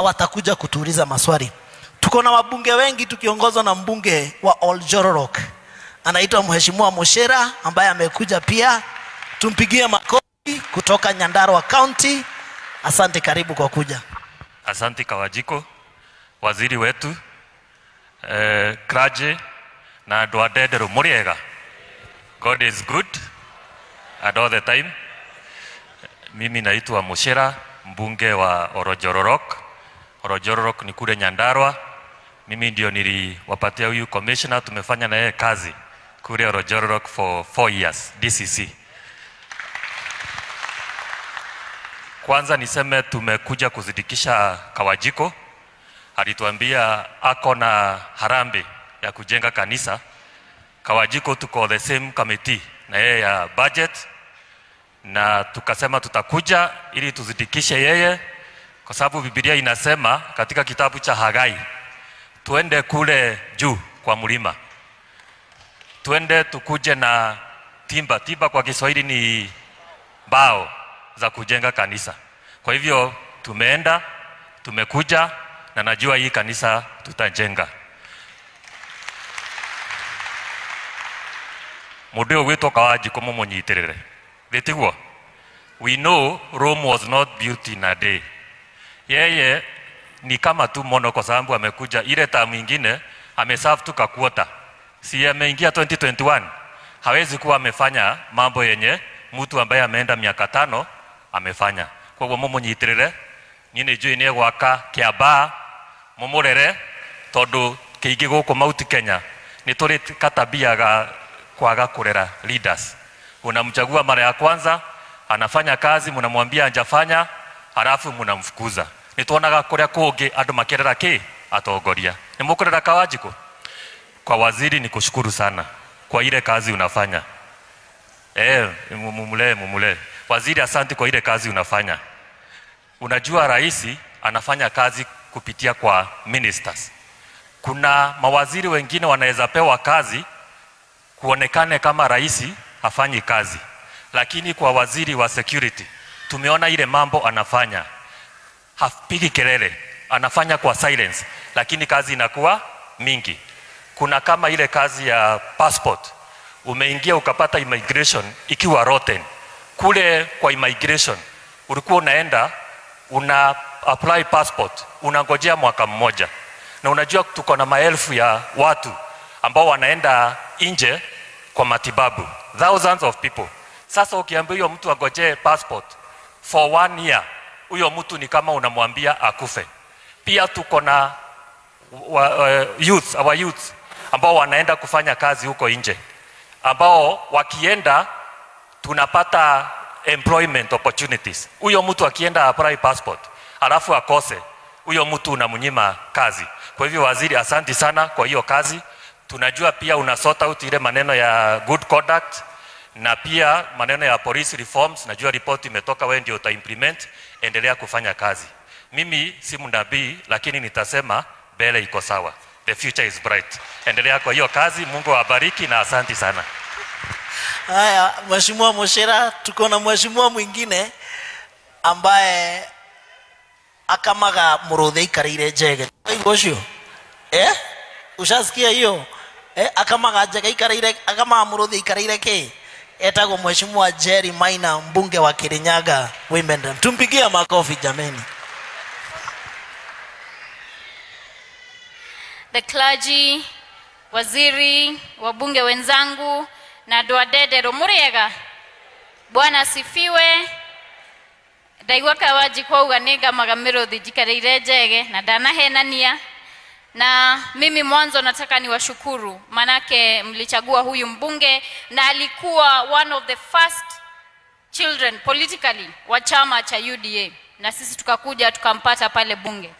watakuja kutuuliza maswali. Tuko na wabunge wengi tukiongozwa na mbunge wa Oljororok. Anaitwa Mheshimiwa Mushera ambaye amekuja pia. Tumpigie makofi kutoka Nyandarua County. Asante, karibu kwa kuja. Asante Kawajiko, waziri wetu, Kraje na Ndenderu muriega. God is good and all the time. Mimi naitwa Mushera, mbunge wa Oljororok. Oljororok ni kule Nyandarua. Mimi ndio niliwapatia huyu commissioner, tumefanya na yeye kazi kule Oljororok for 4 years DCC. Kwanza niseme tumekuja kuzidikisha Kawajiko. Alituambia ako na harambe ya kujenga kanisa. Kawajiko tuko the same committee na yeye ya budget, na tukasema tutakuja ili tuzidikishe yeye, kwa sababu Biblia inasema katika kitabu cha Hagai tuende kule juu kwa mlima, tuende tukuje na timba. Timba kwa Kiswahili ni mbao za kujenga kanisa. Kwa hivyo tumeenda, tumekuja, na najua hii kanisa tutajenga. Mudio wetu Kawajiko mumunyitirire. Vetiguo, we know Rome was not built in a day. Yeye ni kama tu mono, kwa sababu amekuja ile tamu nyingine ameserve tu kakuota. Si ameingia 2021. Hawezi kuwa amefanya mambo yenye mtu ambaye ameenda miaka 5 amefanya. Kwa hivyo mumunyitirire, nyine juu ine gwaka kiaba mumurere, tondu kiingi guku Mount Kenya ni turi katabia ga kwaga kurera leaders. Unamchagua mara ya kwanza, anafanya kazi, mnamwambia anjafanya, halafu mnamfukuza. Nituonaga kuria kungi andu makerera ki atongoria. Ni mukurera Kawajiko. Kwa waziri ni kushukuru sana kwa ile kazi unafanya. Mumule. Waziri, asante kwa ile kazi unafanya. Unajua raisi anafanya kazi kupitia kwa ministers. Kuna mawaziri wengine wanaweza pewa kazi kuonekane kama raisi hafanyi kazi. Lakini kwa waziri wa security tumeona ile mambo anafanya. Hapigi kelele, anafanya kwa silence, lakini kazi inakuwa mingi. Kuna kama ile kazi ya passport. Umeingia ukapata immigration ikiwa rotten. Kule kwa immigration ulikuwa unaenda una apply passport, unangojea mwaka mmoja. Na unajua tuko na maelfu ya watu ambao wanaenda nje kwa matibabu, thousands of people. Sasa ukiambia huyo mtu angojee passport for 1 year, huyo mtu ni kama unamwambia akufe. Pia tuko na our youth ambao wanaenda kufanya kazi huko nje, ambao wakienda tunapata employment opportunities. Huyo mtu akienda apply passport alafu akose, huyo mtu unamnyima kazi. Kwa hivyo waziri, asante sana kwa hiyo kazi. Tunajua pia una sort out ile maneno ya good conduct na pia maneno ya police reforms. Najua report imetoka, wewe ndio uta implement. Endelea kufanya kazi. Mimi si mnabii, lakini nitasema mbele iko sawa. The future is bright. Endelea kwa hiyo kazi. Mungu awabariki na asante sana. Haya, Mheshimiwa Mushera, tuko na mheshimiwa mwingine ambaye akamaga muruthe ikarire njege. Igosho. Ushasikia hiyo? Akamaga njege ikarire, akamaga muruthe ikarire ke. Etagwo Mheshimiwa Jerry Maina, mbunge wa Kirinyaga Women. Tumpigie makofi jameni. The clergy, waziri, wabunge wenzangu na Ndenderu muriega. Bwana asifiwe. Ndaigua Kawajiko uga ninga magamiruthi jikarire njege na ndanahenania. Na mimi mwanzo nataka niwashukuru, manake mlichagua huyu mbunge na alikuwa one of the first children politically wa chama cha UDA, na sisi tukakuja tukampata pale bunge.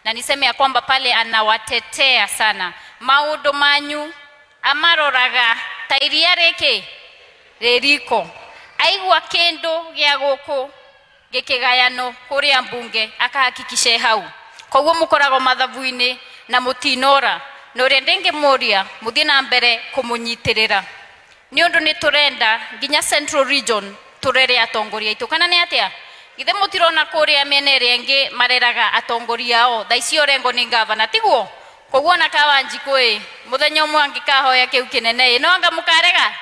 Na niseme ya kwamba pale anawatetea sana maundu manyu, amaroraga tairia reke reriko, aigua kendo gya guku gikigayano kuria mbunge akahakikishe hau. Koguo mukorago mathabu-ini na mutinora no rendenge moria muthie na mbere kumunyitirira ni undu ni turenda nginya Central Region turere atongoria itu, kana ni atia Ithe mutirona kuria miene rengi mareraga atongoria ao thaicio rengo ni gavana tiguo koguo na kawanji kwe muthenya umwe angikahoya kiu kinene no anga mukarega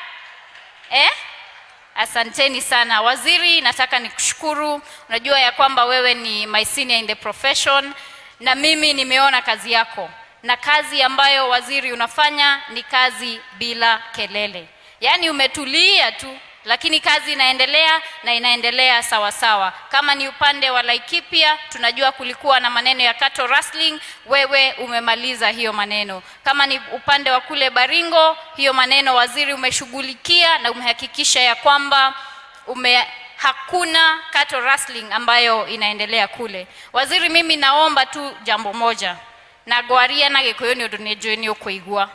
Asanteni sana waziri, nataka nikushukuru. Unajua ya kwamba wewe ni my senior in the profession na mimi nimeona kazi yako. Na kazi ambayo waziri unafanya ni kazi bila kelele. Yaani umetulia tu lakini kazi inaendelea na inaendelea sawa sawa. Kama ni upande wa Laikipia tunajua kulikuwa na maneno ya cattle rustling, wewe umemaliza hiyo maneno. Kama ni upande wa kule Baringo, hiyo maneno waziri umeshughulikia na umehakikisha ya kwamba hakuna cattle rustling ambayo inaendelea kule. Waziri, mimi naomba tu jambo moja. Na gwaria na gikuyu ni undu ni njui ni ukuigua.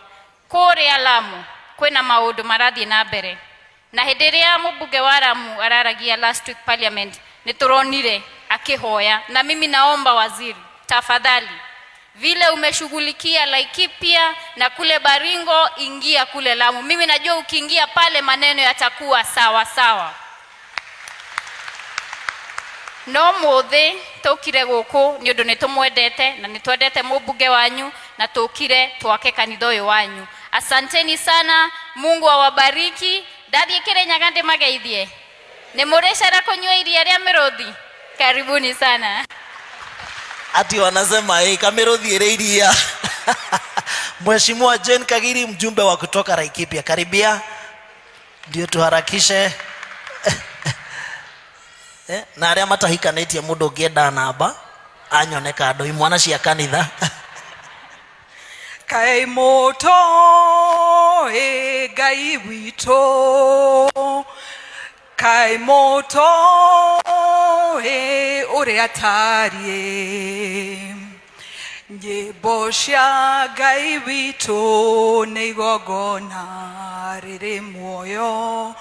Kore Lamu kwena maundu marathi na mbere. Na hederia mbunge wa Lamu araragia last week parliament nituronire akihoya, na mimi naomba waziri tafadhali vile umeshughulikia Laikipia na kule Baringo, ingia kule Lamu. Mimi najua ukiingia pale maneno yatakuwa sawa sawa. No mothe tokire guku ni undu nitumwendete na nitwendete mbunge wanyu na tokire twake kanitha uyu wanyu. Asanteni sana, Mungu awabariki. Dadi kire nyagande mageithie. Ni mureshara kunywa iria ria miruthi. Karibuni sana. Ati wanasema kamerodhi iria. Mheshimiwa Jane Kagiri, mjumbe wa kutoka Laikipia, karibia ndio tuharakishe. Na aria matahikanĩtie mũndũ ũngĩenda namba anyoneka andũ imwana cia kanitha. Kai moto Ngai witũ, kai moto ũrĩa tariĩ, nyĩmbo cia Ngai witũ nĩ igongona rĩrĩ muoyo,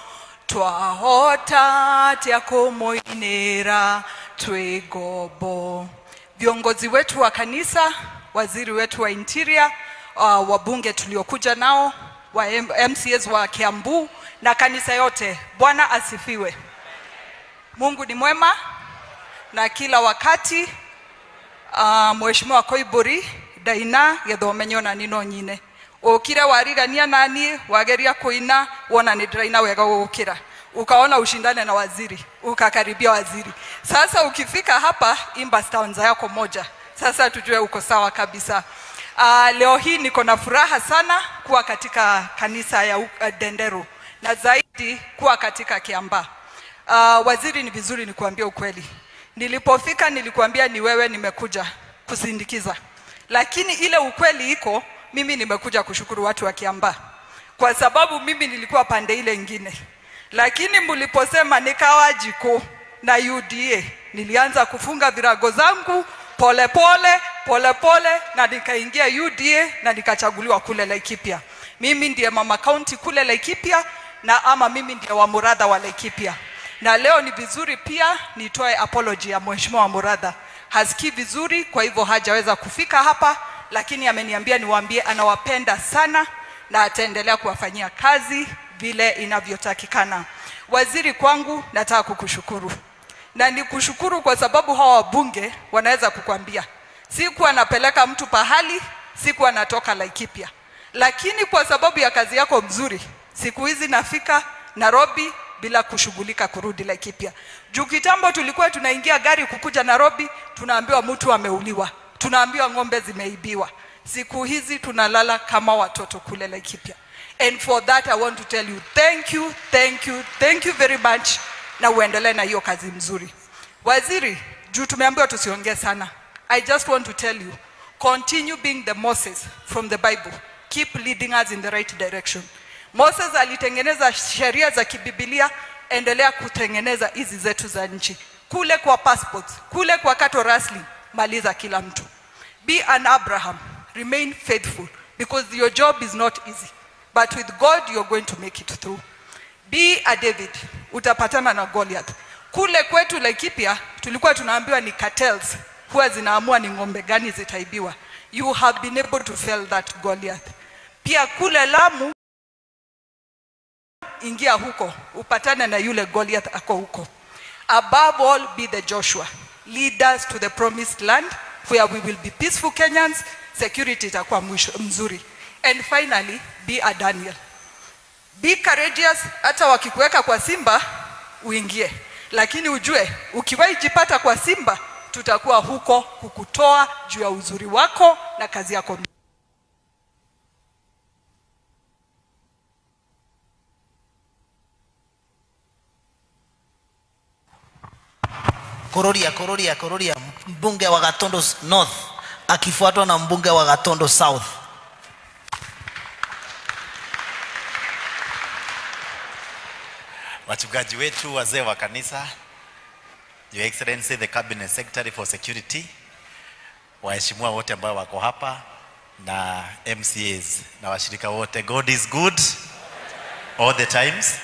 twahota tia kumuinira twĩ ngombo. Viongozi wetu wa kanisa, waziri wetu wa interior, wabunge tuliokuja nao, wa MCAs wa Kiambu na kanisa yote, Bwana asifiwe. Mungu ni mwema na kila wakati. Mheshimiwa Koiburi daina gethomenyo na nino nyine ukire warigania nani wageria kuina wona ni draina wega ukira ukaona ushindane na waziri ukakaribia waziri. Sasa ukifika hapa imba stanza yako moja, sasa tujue uko sawa kabisa. Leo hii niko na furaha sana kuwa katika kanisa ya Ndenderu na zaidi kuwa katika Kiamba. Waziri, ni vizuri nikuambia ukweli. Nilipofika nilikuambia ni wewe nimekuja kusindikiza. Lakini ile ukweli iko, mimi nimekuja kushukuru watu wa Kiamba. Kwa sababu mimi nilikuwa pande ile ingine. Lakini mliposema nikawa jiko na UDA, nilianza kufunga virago zangu pole pole na nikaingia UDA na nikachaguliwa kule Laikipia. Mimi ndiye mama county kule Laikipia na ama mimi ndiye wa Muratha wa Laikipia. Na leo ni vizuri pia nitoe apology ya Mheshimiwa Muratha. Hasikii vizuri, kwa hivyo hajaweza kufika hapa, lakini ameniambia niwaambie anawapenda sana na ataendelea kuwafanyia kazi vile inavyotakikana. Waziri, kwangu nataka kukushukuru. Na nikushukuru kwa sababu hawa wabunge wanaweza kukwambia siku anapeleka mtu pahali, siku anatoka Laikipia. Lakini kwa sababu ya kazi yako mzuri, siku hizi nafika Nairobi bila kushughulika kurudi Laikipia. Juu kitambo tulikuwa tunaingia gari kukuja Nairobi, tunaambiwa mtu ameuliwa, tunaambiwa ng'ombe zimeibiwa. Siku hizi tunalala kama watoto kule Laikipia. And for that I want to tell you thank you very much, na uendelee na hiyo kazi mzuri. Waziri, juu tumeambiwa tusiongee sana, I just want to tell you, continue being the Moses from the Bible. Keep leading us in the right direction. Moses alitengeneza sheria za kibibilia, endelea kutengeneza hizi zetu za nchi. Kule kwa passports, kule kwa cattle rustling, maliza kila mtu. Be an Abraham, remain faithful, because your job is not easy. But with God you're going to make it through. Be a David, utapatana na Goliath. Kule kwetu Laikipia tulikuwa tunaambiwa ni cartels huwa zinaamua ni ng'ombe gani zitaibiwa. You have been able to fell that Goliath. Pia kule Lamu, ingia huko upatane na yule Goliath ako huko. Above all, be the Joshua. Lead us to the promised land where we will be peaceful Kenyans, security itakuwa mzuri. And finally, be a Daniel. Be courageous, hata wakikuweka kwa simba, uingie. Lakini ujue, ukiwahi jipata kwa simba, tutakuwa huko kukutoa juu ya uzuri wako na kazi yako. Kororia, mbunge wa Gatondo North akifuatwa na mbunge wa Gatondo South. Wachungaji wetu, wazee wa kanisa, Your Excellency the Cabinet Secretary for Security, waheshimiwa wote ambao wako hapa na MCAs na washirika wote, God is good all the times.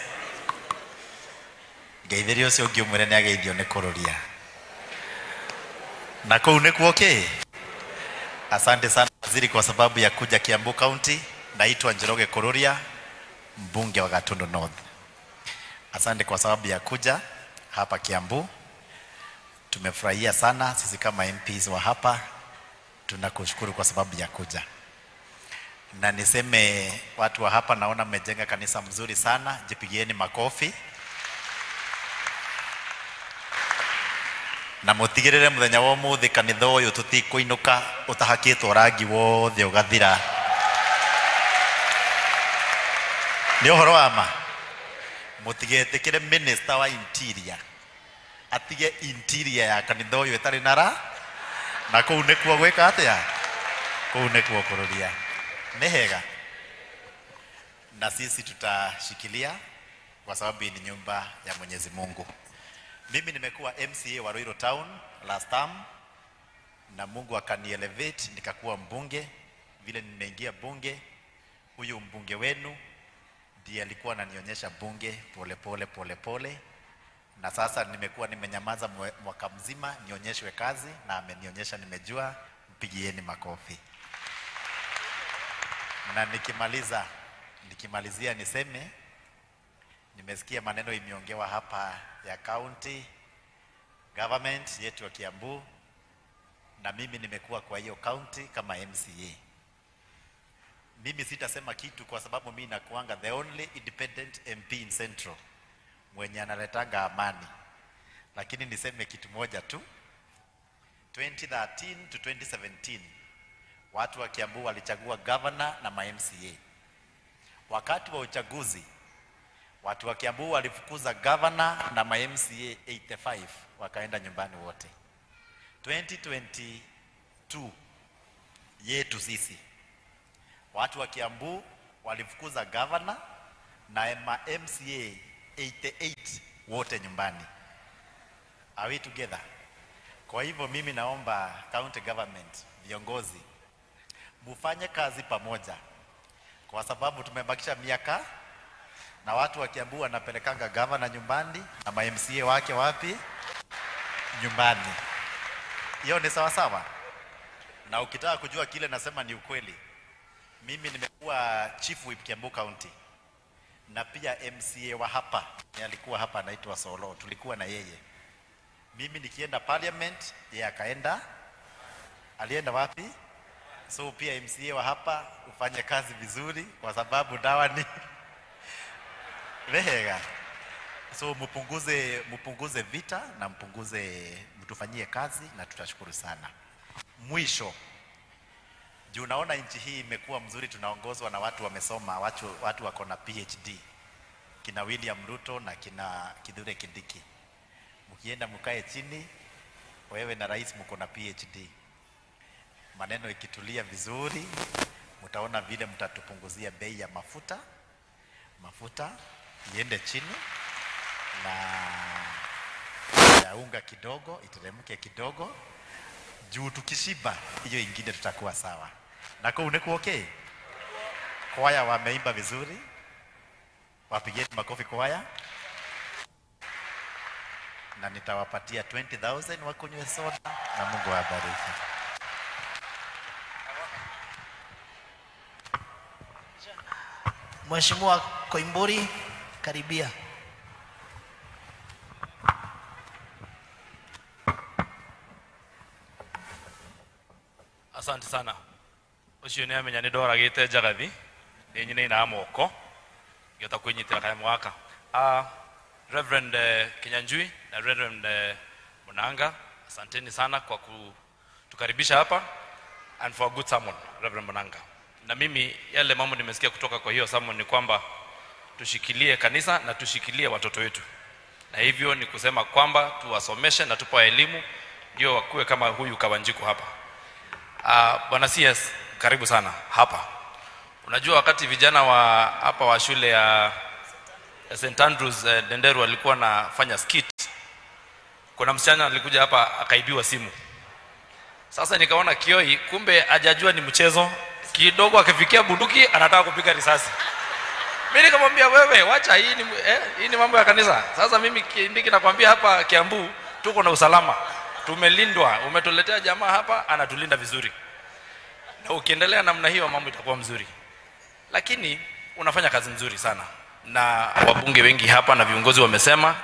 Geithirio cio ngiumwire ni ageithio ni Kororia. Na kou ni okay. Asante sana waziri kwa sababu ya kuja Kiambu County. Naitwa Njoroge Kororia, mbunge wa Gatondo North. Asante kwa sababu ya kuja hapa Kiambu. Tumefurahia sana sisi kama MPs wa hapa. Tunakushukuru kwa sababu ya kuja. Na niseme watu wa hapa, naona mmejenga kanisa mzuri sana. Jipigieni makofi. Na mutigirire muthenya wa muthi kanitha uyu tutikuinuka utahakitwo rangi wothe ugathira. Ni uhoro wa ma. Mutigetikire minister wa interior atige interior ya kanitha uyu itari nara na kou nikuo gwika atia, kou nikuo Kororia ni hega. Na sisi tutashikilia kwa sababu ni nyumba ya Mwenyezi Mungu. Mimi nimekuwa MCA wa Ruiru Town last term na Mungu akanielevate nikakuwa mbunge. Vile nimeingia bunge, huyu mbunge wenu ndiye alikuwa ananionyesha bunge pole pole, na sasa nimekuwa nimenyamaza mwaka mzima nionyeshwe kazi, na amenionyesha nimejua. Mpigieni makofi. Na nikimalizia niseme nimesikia maneno imeongewa hapa ya county government yetu ya Kiambu, na mimi nimekuwa kwa hiyo county kama MCA. Mimi sitasema kitu kwa sababu mimi nakuanga the only independent MP in Central mwenye analetanga amani. Lakini niseme kitu moja tu. 2013 to 2017 watu wa Kiambu walichagua governor na ma-MCA. Wakati wa uchaguzi watu wa Kiambu walifukuza governor na ma-MCA 85 wakaenda nyumbani wote. 2022 yetu sisi watu wa Kiambu walifukuza governor na ma-MCA 88 wote nyumbani. Are we together? Kwa hivyo mimi naomba county government, viongozi, mufanye kazi pamoja, kwa sababu tumebakisha miaka na watu wa Kiambu wanapelekanga governor nyumbani na ma-MCA wake wapi? Nyumbani. Hiyo ni sawa sawa. Na ukitaka kujua kile nasema ni ukweli, mimi nimekuwa chief whip Kiambu County, na pia MCA wa hapa alikuwa hapa anaitwa Solo, tulikuwa na yeye. Mimi nikienda parliament yeye akaenda, alienda wapi? So pia MCA wa hapa ufanye kazi vizuri, kwa sababu dawa ni rehega. So mupunguze vita na mtufanyie kazi, na tutashukuru sana. Mwisho, juu naona nchi hii imekuwa mzuri, tunaongozwa na watu wamesoma, watu wako na PhD, kina William Ruto na kina Kithure Kindiki. Mkienda mkae chini, wewe na rais mko na PhD, maneno ikitulia vizuri, mtaona vile mtatupunguzia bei ya mafuta iende chini, na ya unga kidogo iteremke kidogo, juu tukishiba hiyo ingine tutakuwa sawa. Na kwa uneku okay? Kwaya wameimba vizuri, wapigeni makofi kwaya. Na nitawapatia 20,000 wakunywe soda, na Mungu awabariki. Mheshimiwa Koimburi, karibia. Asante sana. Ucio ni amenya ni ndoragite njagathi ni nyine ina moko ngeta kwinyitira kaya mwaka. Reverend Kinyanjui na Reverend Munanga, asanteni sana kwa kutukaribisha hapa and for a good sermon, Reverend Munanga. Na mimi yale mambo nimesikia kutoka kwa hiyo sermon ni kwamba tushikilie kanisa na tushikilie watoto wetu. Na hivyo ni kusema kwamba tuwasomeshe na tupa elimu ndio wakuwe kama huyu Kawanjiku hapa. Bwana CS, karibu sana hapa. Unajua wakati vijana wa hapa wa shule ya St. Andrews Ndenderu walikuwa nafanya skit, kuna msichana alikuja hapa akaibiwa simu. Sasa nikaona Kioi kumbe hajajua ni mchezo, kidogo akifikia bunduki anataka kupiga risasi. Mimi nikamwambia wewe wacha hii ni mambo ya kanisa. Sasa mimi ndiki nakwambia hapa Kiambu tuko na usalama. Tumelindwa, umetuletea jamaa hapa anatulinda vizuri. Na ukiendelea namna hiyo mambo itakuwa mzuri. Lakini unafanya kazi nzuri sana. Na wabunge wengi hapa na viongozi wamesema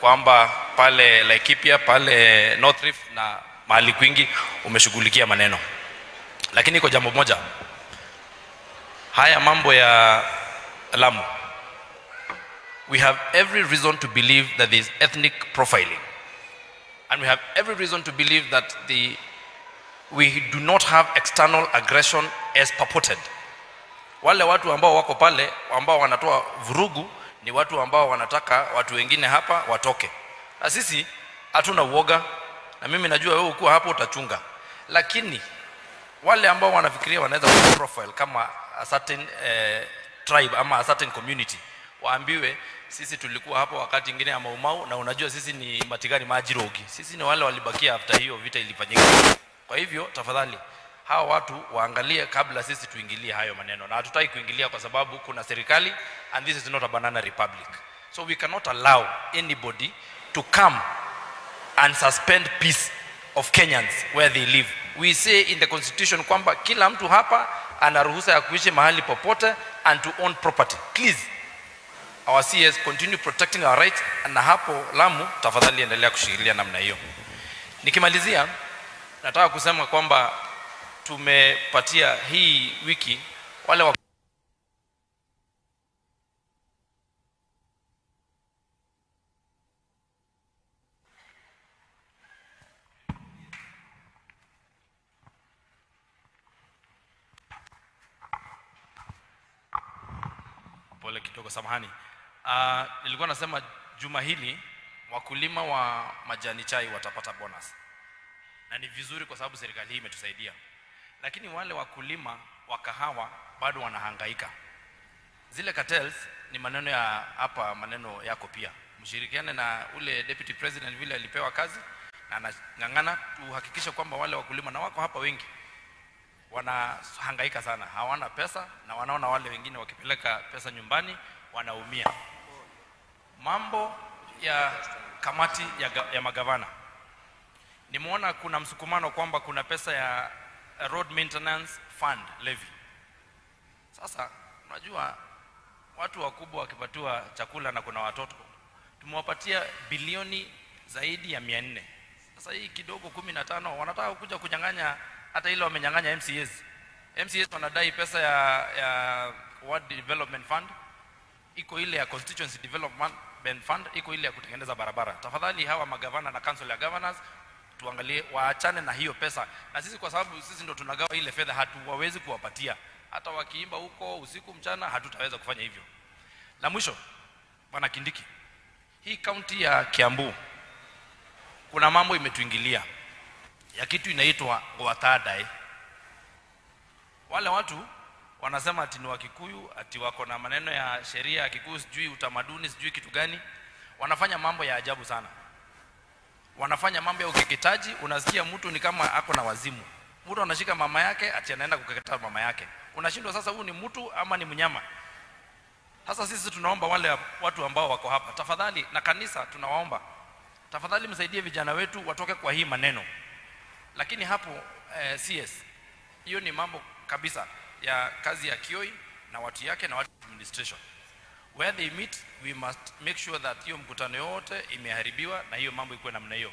kwamba pale Laikipia, pale North Rift na mahali kwingi umeshughulikia maneno. Lakini kwa jambo moja, haya mambo ya Lamu, we have every reason to believe that there is ethnic profiling, and we have every reason to believe that we do not have external aggression as purported. Wale watu ambao wako pale ambao wanatoa vurugu ni watu ambao wanataka watu wengine hapa watoke. Na sisi hatuna uoga, na mimi najua wewe uko hapo utachunga. Lakini wale ambao wanafikiria wanaweza ku profile kama a certain tribe ama a certain community, waambiwe sisi tulikuwa hapo wakati mwingine ya Maumau, na unajua sisi ni Matigari Majirogi. Sisi ni wale walibakia after hiyo vita ilifanyika. Kwa hivyo tafadhali hawa watu waangalie kabla sisi tuingilie hayo maneno. Na hatutaki kuingilia kwa sababu kuna serikali and this is not a banana republic. So we cannot allow anybody to come and suspend peace of Kenyans where they live. We say in the constitution kwamba kila mtu hapa ana ruhusa ya kuishi mahali popote and to own property. Please, our CS, continue protecting our rights. Na hapo Lamu tafadhali endelea kushikilia namna hiyo. Nikimalizia nataka kusema kwamba tumepatia hii wiki wale pole kidogo samahani. Nilikuwa nasema juma hili wakulima wa majani chai watapata bonus. Na ni vizuri kwa sababu serikali hii imetusaidia. Lakini wale wakulima wa kahawa bado wanahangaika. Zile cartels ni maneno ya hapa, maneno yako pia. Mshirikiane na ule deputy president vile alipewa kazi na anang'ang'ana tuhakikisha kwamba wale wakulima na wako hapa wengi wanahangaika sana. Hawana pesa na wanaona wale wengine wakipeleka pesa nyumbani wanaumia. Mambo ya kamati ya magavana, nimeona kuna msukumano kwamba kuna pesa ya road maintenance fund levy. Sasa unajua watu wakubwa wakipatiwa chakula na kuna watoto, tumewapatia bilioni zaidi ya 400. Sasa hii kidogo 15 wanataka kuja kunyang'anya hata ile wamenyang'anya MCAs. MCAs wanadai pesa ya Ward Development Fund, iko ile ya Constituency Development Fund, iko ile ya kutengeneza barabara. Tafadhali hawa magavana na council ya governors tuangalie waachane na hiyo pesa. Na sisi kwa sababu sisi ndo tunagawa ile fedha, hatuwawezi kuwapatia. Hata wakiimba huko usiku mchana hatutaweza kufanya hivyo. La mwisho, Bwana Kindiki, hii county ya Kiambu kuna mambo imetuingilia ya kitu inaitwa Gwatadai. Wale watu wanasema ati ni wa Kikuyu, ati wako na maneno ya sheria ya Kikuyu, sijui utamaduni, sijui kitu gani. Wanafanya mambo ya ajabu sana. Wanafanya mambo ya ukeketaji. Unasikia mtu ni kama ako na wazimu. Mtu anashika mama yake ati anaenda kukeketa mama yake. Unashindwa sasa huyu ni mtu ama ni mnyama? Sasa sisi tunaomba wale watu ambao wako hapa, tafadhali, na kanisa tunawaomba, tafadhali msaidie vijana wetu watoke kwa hii maneno. Lakini hapo CS, hiyo ni mambo kabisa ya kazi ya Kioi na watu yake na watu administration. Where they meet, we must make sure that hiyo mkutano yote imeharibiwa na hiyo mambo ikuwe namna hiyo.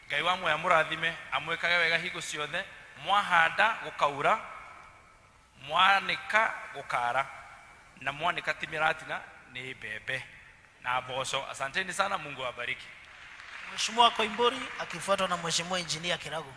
Ngai wa mwe amurathime amwekaga wega higo ciothe mwahanda gukaura, mwanika gukara, na mwanika timiratina ni bebe na boso. Asanteni sana, Mungu awabariki. Mheshimiwa Koimburi akifuatwa na Mheshimiwa Engineer Kirago.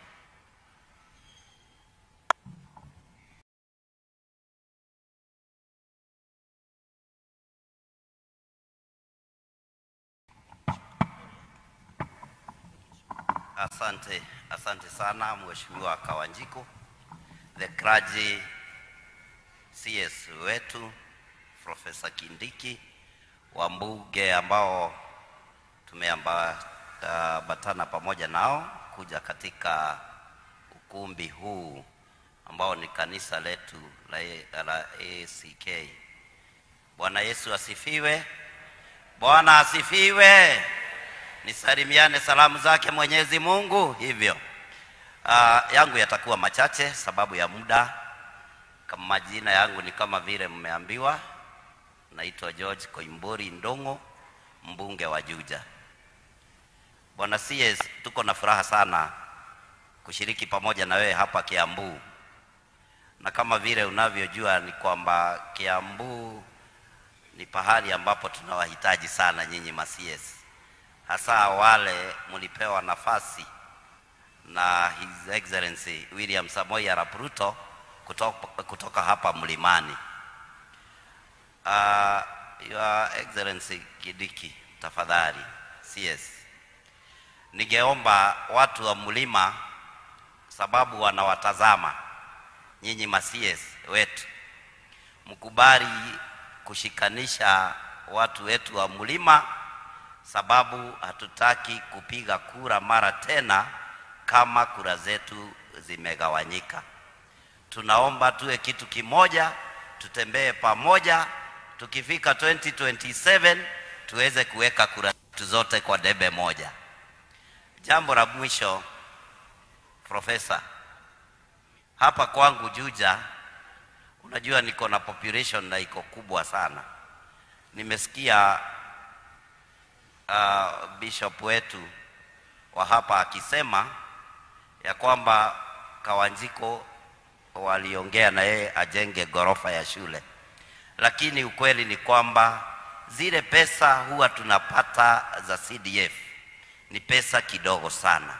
Asante sana Mheshimiwa Kawanjiko, the clergy CS wetu Profesa Kindiki, wambunge ambao tumeambatana pamoja nao kuja katika ukumbi huu ambao ni kanisa letu la ACK. Bwana Yesu asifiwe. Bwana asifiwe. Nisalimiane salamu zake Mwenyezi Mungu hivyo. Yangu yatakuwa machache sababu ya muda. Kama majina yangu ni kama vile mmeambiwa, naitwa George Koimburi Ndongo, mbunge wa Juja. Bwana CS, tuko na furaha sana kushiriki pamoja na wewe hapa Kiambu. Na kama vile unavyojua ni kwamba Kiambu ni pahali ambapo tunawahitaji sana nyinyi ma-CS. Hasa wale mlipewa nafasi na His Excellency William Samoei Arap Ruto kutoka hapa mlimani. Your Excellency Kindiki, tafadhali CS, ningeomba watu wa mlima, sababu wanawatazama nyinyi ma-CS wetu, mkubali kushikanisha watu wetu wa mlima, sababu hatutaki kupiga kura mara tena kama kura zetu zimegawanyika. Tunaomba tuwe kitu kimoja, tutembee pamoja, tukifika 2027 tuweze kuweka kura zetu zote kwa debe moja. Jambo la mwisho, Profesa, hapa kwangu Juja, unajua niko na population na iko kubwa sana. Nimesikia bishop wetu wa hapa akisema ya kwamba Kawanjiko waliongea na yeye ajenge gorofa ya shule, lakini ukweli ni kwamba zile pesa huwa tunapata za CDF ni pesa kidogo sana,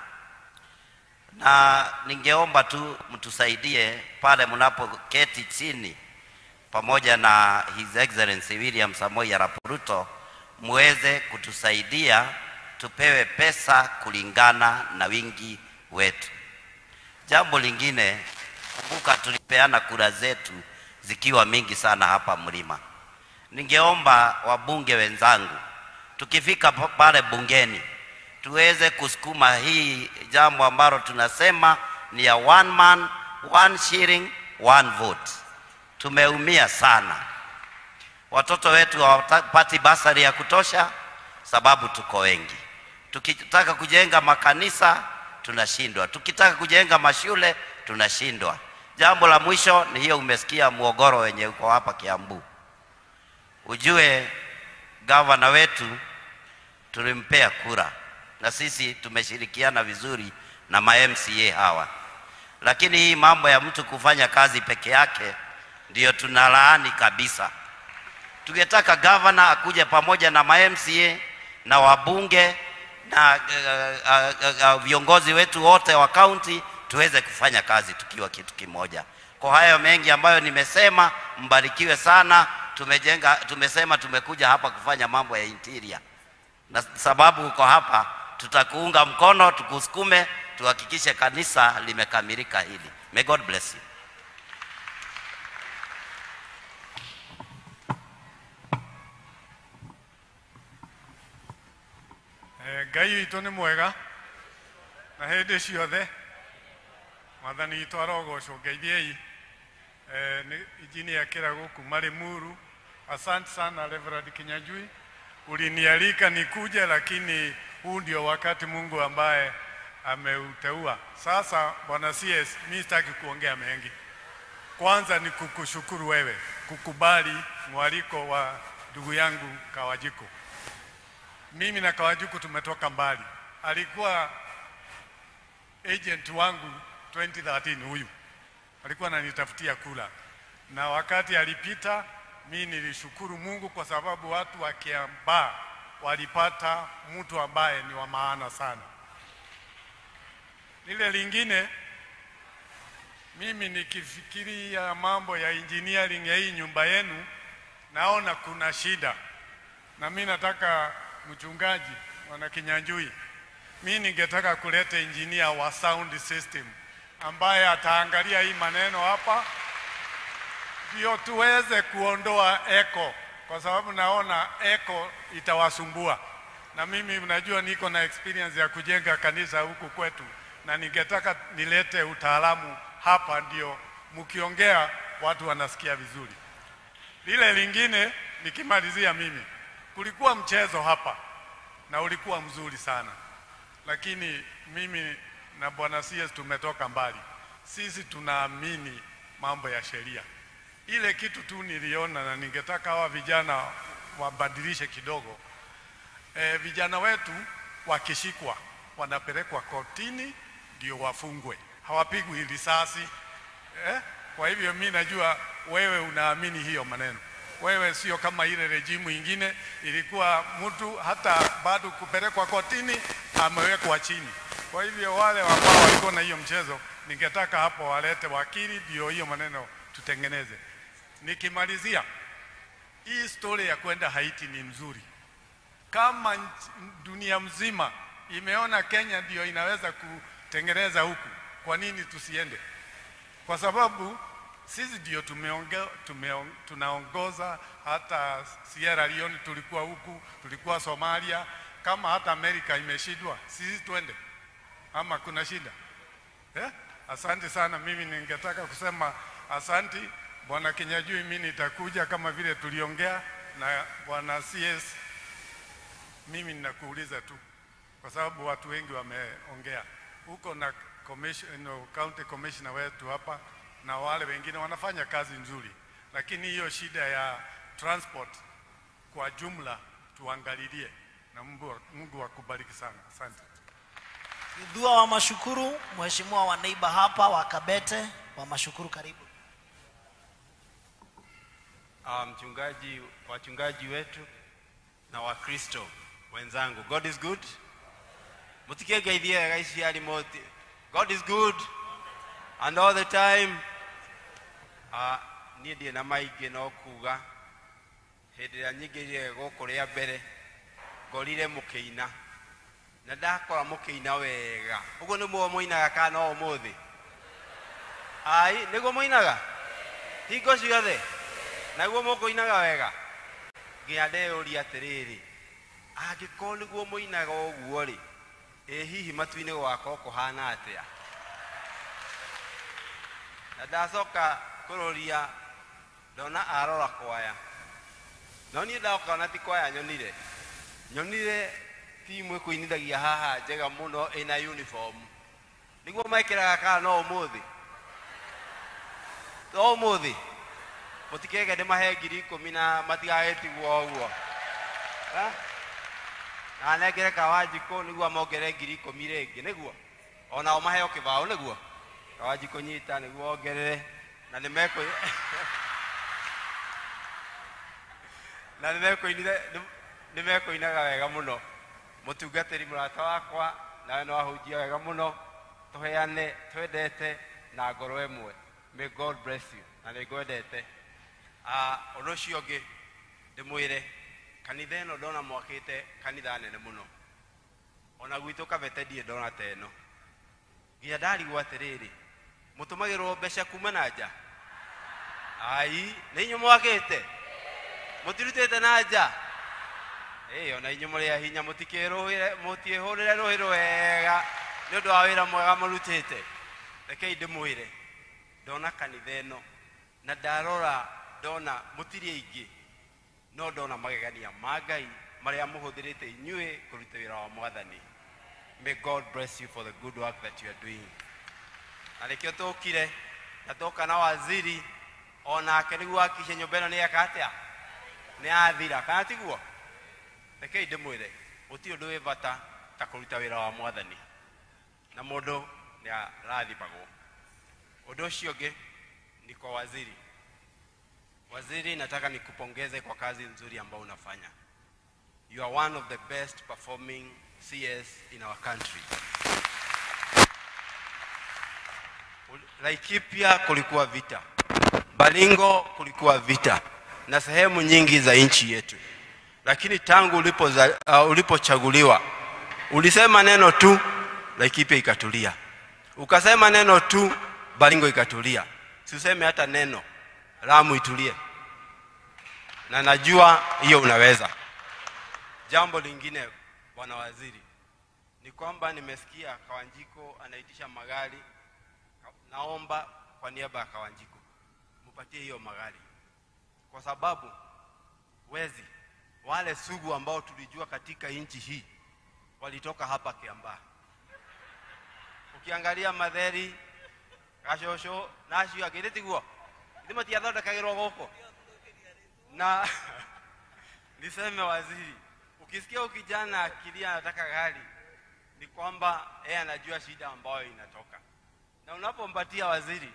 na ningeomba tu mtusaidie pale mnapoketi chini pamoja na His Excellency William Samoei Arap Ruto, muweze kutusaidia tupewe pesa kulingana na wingi wetu. Jambo lingine, kumbuka tulipeana kura zetu zikiwa mingi sana hapa mlima. Ningeomba wabunge wenzangu, tukifika pale bungeni tuweze kusukuma hii jambo ambalo tunasema ni ya one man, one shilling, one vote. Tumeumia sana. Watoto wetu hawapati basari ya kutosha sababu tuko wengi. Tukitaka kujenga makanisa tunashindwa, tukitaka kujenga mashule tunashindwa. Jambo la mwisho ni hiyo, umesikia muogoro wenye uko hapa Kiambu. Ujue gavana wetu tulimpea kura na sisi tumeshirikiana vizuri na ma-MCA hawa, lakini hii mambo ya mtu kufanya kazi peke yake ndio tunalaani kabisa. Tungetaka gavana akuje pamoja na ma-MCA na wabunge na viongozi wetu wote wa county, tuweze kufanya kazi tukiwa kitu kimoja. Kwa hayo mengi ambayo nimesema, mbarikiwe sana. Tumesema tumekuja hapa kufanya mambo ya interior, na sababu uko hapa tutakuunga mkono, tukusukume, tuhakikishe kanisa limekamilika hili. May God bless you. Ngai witũ nĩ mwega na hĩndĩ ciothe. Mwathani witũ arogocwo. Ngeithiei Engineer Kirago kuma Limuru. Asante sana Reverend Kinyanjui, ulinialika nikuje, lakini huu ndio wakati Mungu ambaye ameuteua. Sasa Bwana CS, mimi sitaki kuongea mengi. Kwanza ni kukushukuru wewe kukubali mwaliko wa ndugu yangu Kawanjiko. Mimi na Kawanjiko tumetoka mbali. Alikuwa agent wangu 2013 huyu alikuwa ananitafutia kula, na wakati alipita mimi nilishukuru Mungu kwa sababu watu wa Kiambaa walipata mtu ambaye ni wa maana sana. Lile lingine, mimi nikifikiria mambo ya engineering ya hii nyumba yenu naona kuna shida, na mimi nataka mchungaji wana Kinyanjui, mimi ningetaka kuleta engineer wa sound system ambaye ataangalia hii maneno hapa ndio tuweze kuondoa echo, kwa sababu naona echo itawasumbua. Na mimi mnajua niko na experience ya kujenga kanisa huku kwetu, na ningetaka nilete utaalamu hapa ndio mkiongea watu wanasikia vizuri. Lile lingine nikimalizia, mimi kulikuwa mchezo hapa na ulikuwa mzuri sana, lakini mimi na Bwana CS tumetoka mbali. Sisi tunaamini mambo ya sheria. Ile kitu tu niliona na ningetaka hawa vijana wabadilishe kidogo. Vijana wetu wakishikwa wanapelekwa kotini ndio wafungwe, hawapigwi risasi. Kwa hivyo mimi najua wewe unaamini hiyo maneno. Wewe sio kama ile rejimu ingine ilikuwa mtu hata bado kupelekwa kotini amewekwa chini. Kwa hivyo wale ambao walikuwa na hiyo mchezo, ningetaka hapo walete wakili ndio hiyo maneno tutengeneze. Nikimalizia, hii story ya kwenda Haiti ni mzuri. Kama dunia mzima imeona Kenya ndio inaweza kutengeneza huku, kwa nini tusiende? Kwa sababu sisi ndio tunaongoza. Hata Sierra Leone tulikuwa huku, tulikuwa Somalia. Kama hata Amerika imeshindwa, sisi tuende ama kuna shida? Asante sana. Mimi ningetaka kusema asante Bwana Kinyanjui, mimi nitakuja kama vile tuliongea na Bwana CS. Mimi ninakuuliza tu kwa sababu watu wengi wameongea huko, na county commissioner wetu hapa na wale wengine wanafanya kazi nzuri, lakini hiyo shida ya transport kwa jumla tuangalilie, na Mungu akubariki sana. Asante. Dua wa mashukuru, mheshimiwa wa neighbor hapa wa Kabete wa mashukuru, karibu. Wachungaji wetu na Wakristo wenzangu, God is good. Mutikege idea gaisi ali moti. God is good and all the time. Ni die na maige no kuga hede ya nyigire gokorea mbere gorire mukeina na ndakora mukeina wega ugo ni muo muinaga kana o muthi ai nigo muinaga hingo ciothe naguo mukuinaga wega ngiande uri atiriri angiko niguo muinaga uguo ri hihi matuine gwako kuhana atia na ndacoka kuroria ndona arora kwaya no ni ndaoka na ti kwaya nyonire timu kuinithagia haha njega muno ina uniform niguo maikiraga kana no umuthi mutikege de mahe 10,000 na matigagetigwo uguo na negere Kawajiko niguo amongere 10,000 ringi niguo ona o maheo kibao niguo Kawajiko nyita niguo ongerere na nimeko na nimeko inaga wega muno mutungatiri murata wakwa na no ahujia wega muno tuheane twendete na ngoro emwe. May God bless you na nigwendete orocio ngi ndimwire kanitha eno ndona mwakite kanitha nene muno ona gwitu Kabete die ndona teno ngia ndarigwo atiriri mutumagirwo mbeca kuma na nja ai ni inyu mwakite mutirutete na nja ona inyu muri hinya mutikiruhire mutihurire ruhiro wega ni undu wa wira mwega murutite rekei ndimwire ndona kanitha eno na ndarora ndona mutirie ingi no ndona magegania ma Ngai maria muhuthirite inyue kuruta wira wa Mwathani. May God bless you for the good work that you are doing. Alikio tokire na toka na waziri ona kenigu akishe nyobeno ni akatia ni athira kana tiguo rekei ndimwire uti undu wivata ta kuruta wira wa Mwathani na mundu ni arathimagwo Odoshoge ni kwa waziri. Waziri, nataka nikupongeze kwa kazi nzuri ambayo unafanya. You are one of the best performing CS in our country. Laikipia kulikuwa vita, Baringo kulikuwa vita, na sehemu nyingi za nchi yetu. Lakini tangu ulipochaguliwa, ulisema neno tu, Laikipia ikatulia. Ukasema neno tu, Baringo ikatulia. Usiseme hata neno, Lamu itulie. Na najua hiyo unaweza. Jambo lingine, bwana waziri, ni kwamba nimesikia Kawanjiko anaitisha magari. Naomba kwa niaba ya Kawanjiko mupatie hiyo magari, kwa sababu wezi wale sugu ambao tulijua katika nchi hii walitoka hapa Kiambaa. Ukiangalia Matheri, Kashosho, Nashu akireti guo ndimo tiathonda kagiro goko. Na niseme waziri, ukisikia ukijana akilia anataka gari, ni kwamba yeye anajua shida ambayo inatoka. Na unapompatia waziri,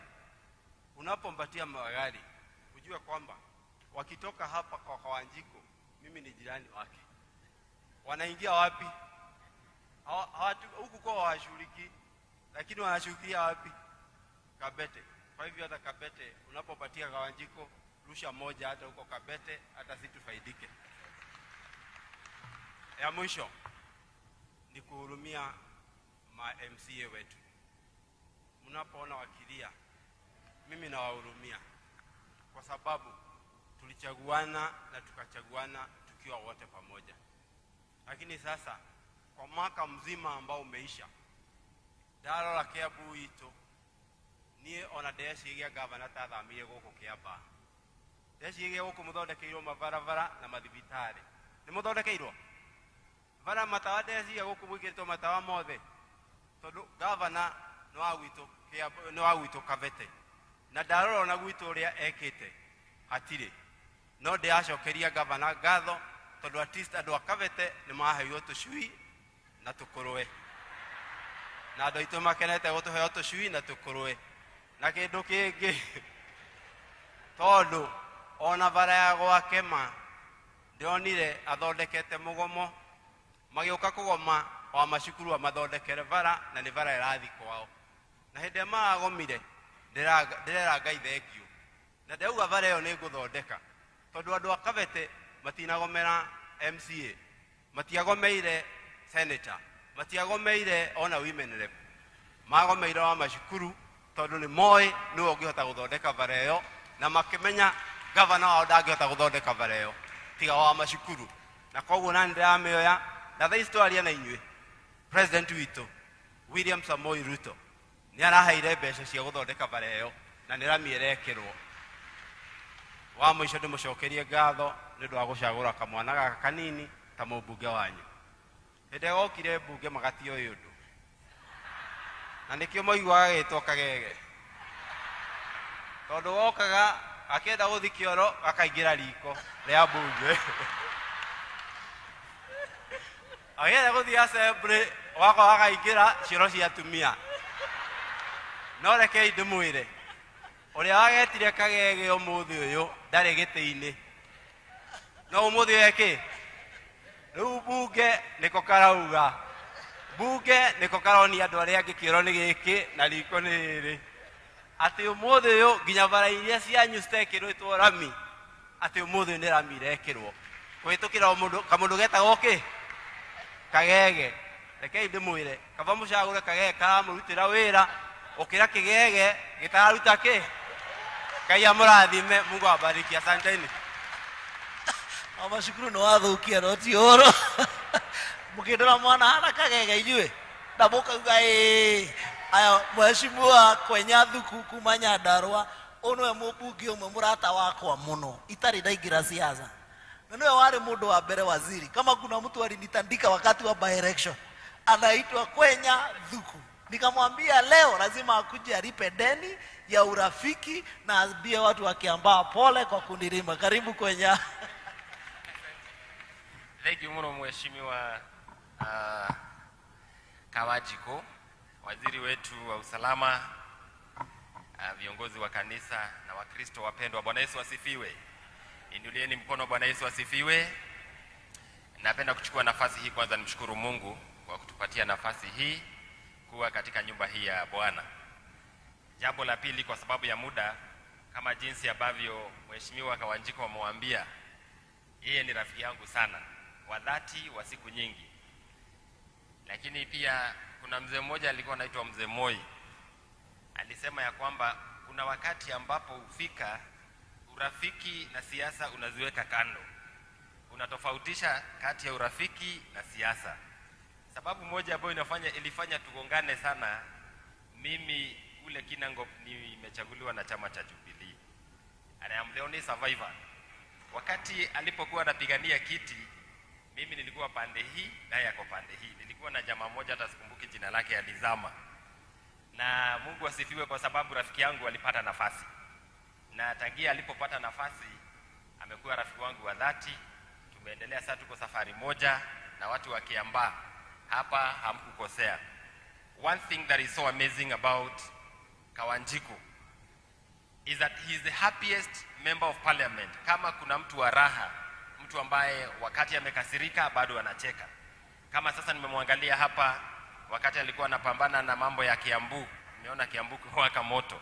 unapompatia magari, ujue kwamba wakitoka hapa kwa Kawanjiko, mimi ni jirani wake. Wanaingia wapi? Huku kwa hawashiriki, lakini wanashirikia wapi? Kabete. Kwa hivyo hata Kabete unapopatia Kawanjiko, rusha moja hata huko Kabete, hata sisi tufaidike. Ya mwisho ni kuhurumia ma MCA wetu. Mnapoona wakilia, mimi nawahurumia, kwa sababu tulichaguana na tukachaguana tukiwa wote pamoja. Lakini sasa kwa mwaka mzima ambao umeisha, daro la Kiambu ito ni ona ndeciria gavana tathamire guku Kiambaa. Ndeciria guku muthondekeirwo mabarabara na mathibitari. Ni muthondekeirwo bara matawa, ndeciria guku mwikirtwo matawa mothe, tondu gavana no agwito Kabete, na ndarora na gwito ria ekite hatire. No ndiacokeria gavana ngatho, tondu artist andu Kabete ni maheirwo tucui na tukurwe, na andu aitu makenete gutuheo tucui na tukurwe. Na kindu kingi, tondu ona bara ya gwakema ndionire athondekete mugomo, magioka kugoma wa macukuru wa mathondekere bara, na ni bara irathi kwao. Na hindi magomire ndirera Ngai thengio, na ndauga bara iyo ni nguthondeka, tondu andu Kabete matinagomera MCA, matiagomeire senator, matiagomeire ona women rep, magomeire wa macukuru, tondu ni moi niwe ungihota guthondeka bara iyo, na makimenya gavana wao ndangihota guthondeka bara iyo tiga wa macukuru. Na koguo na ndiramioya, na thaa ici na inyue president wito William Samoei Ruto ni araheire mbeca cia guthondeka bara iyo, na niramirekirwo. Wa mwisho ndimucokerie ngatho ni ndu wa gucagura kamwana gaka kanini ta mubunge wanyu. Hinde gokire bunge magatio yundu, na nikio moigwaga gitwo Kagege, tondu wokaga akenda guthi kioro akaingira riko ria bunge agenda guthi assembly wako akaingira cioro cia atumia. No rekei ndimwire, uria wagetire Kagege umuthi uyu ndari giti-ini, no umuthi eki riu bunge niko karauga, bunge niko karoni andu aria angi kioro ni giki na riko ni riri, ati umuthi uyu nginya bara iria cianyu citekirwitwo rami, ati umuthi ni rami irekirwo kwitukira kamundu getagwo ki Kagege. Rekei ndimwire, kaba mucagure Kagege karamurutira wira ukira Kigege gitararuta ki. Ngai amurathime, Mungu abariki. Asanteni. Amashukuru no athukia no ti oro. Mukindora mwana hana Kagege inyue ndamuka ugai aya mheshimiwa kwenya thuku kuma Nyandarua, onwe mubunge umwe murata wakwa muno itari ndaingira siasa, na niwe wari mundu wa mbere waziri. Kama kuna mtu alinitandika wakati wa by election anaitwa Kwenya Thuku, nikamwambia leo lazima akuje alipe deni ya urafiki na azbie watu wa Kiambaa pole kwa kundirima. Karibu Kwenya. Thank you muno mheshimiwa Kawajiko, waziri wetu wa usalama, viongozi wa kanisa na Wakristo wapendwa. Bwana Yesu asifiwe. Inulieni mkono. Bwana Yesu asifiwe. Napenda kuchukua nafasi hii kwanza nimshukuru Mungu kwa kutupatia nafasi hii kuwa katika nyumba hii ya Bwana. Jambo la pili, kwa sababu ya muda, kama jinsi ambavyo Mheshimiwa Kawanjiko amemwambia, yeye ni rafiki yangu sana wa dhati wa siku nyingi. Lakini pia kuna mzee mmoja alikuwa anaitwa Mzee Moi. Alisema ya kwamba kuna wakati ambapo ufika urafiki na siasa unaziweka kando. Unatofautisha kati ya urafiki na siasa. Sababu moja ambayo ilifanya tugongane sana, mimi ule Kinangop nimechaguliwa na chama cha Jubilee. And I am the only survivor. Wakati alipokuwa anapigania kiti, mimi nilikuwa pande hii na yeye ako pande hii. Nilikuwa na jamaa moja hata sikumbuki jina lake, alizama. Na Mungu asifiwe kwa sababu rafiki yangu alipata nafasi. Na tangia alipopata nafasi amekuwa rafiki wangu wa dhati. Tumeendelea sasa, tuko safari moja na watu wa Kiambaa. Hapa hamkukosea. One thing that is so amazing about Kawanjiko is that he is the happiest member of parliament. Kama kuna mtu wa raha, mtu ambaye wakati amekasirika bado anacheka. Kama sasa nimemwangalia hapa wakati alikuwa anapambana na mambo ya Kiambu, nimeona Kiambu kuwaka moto,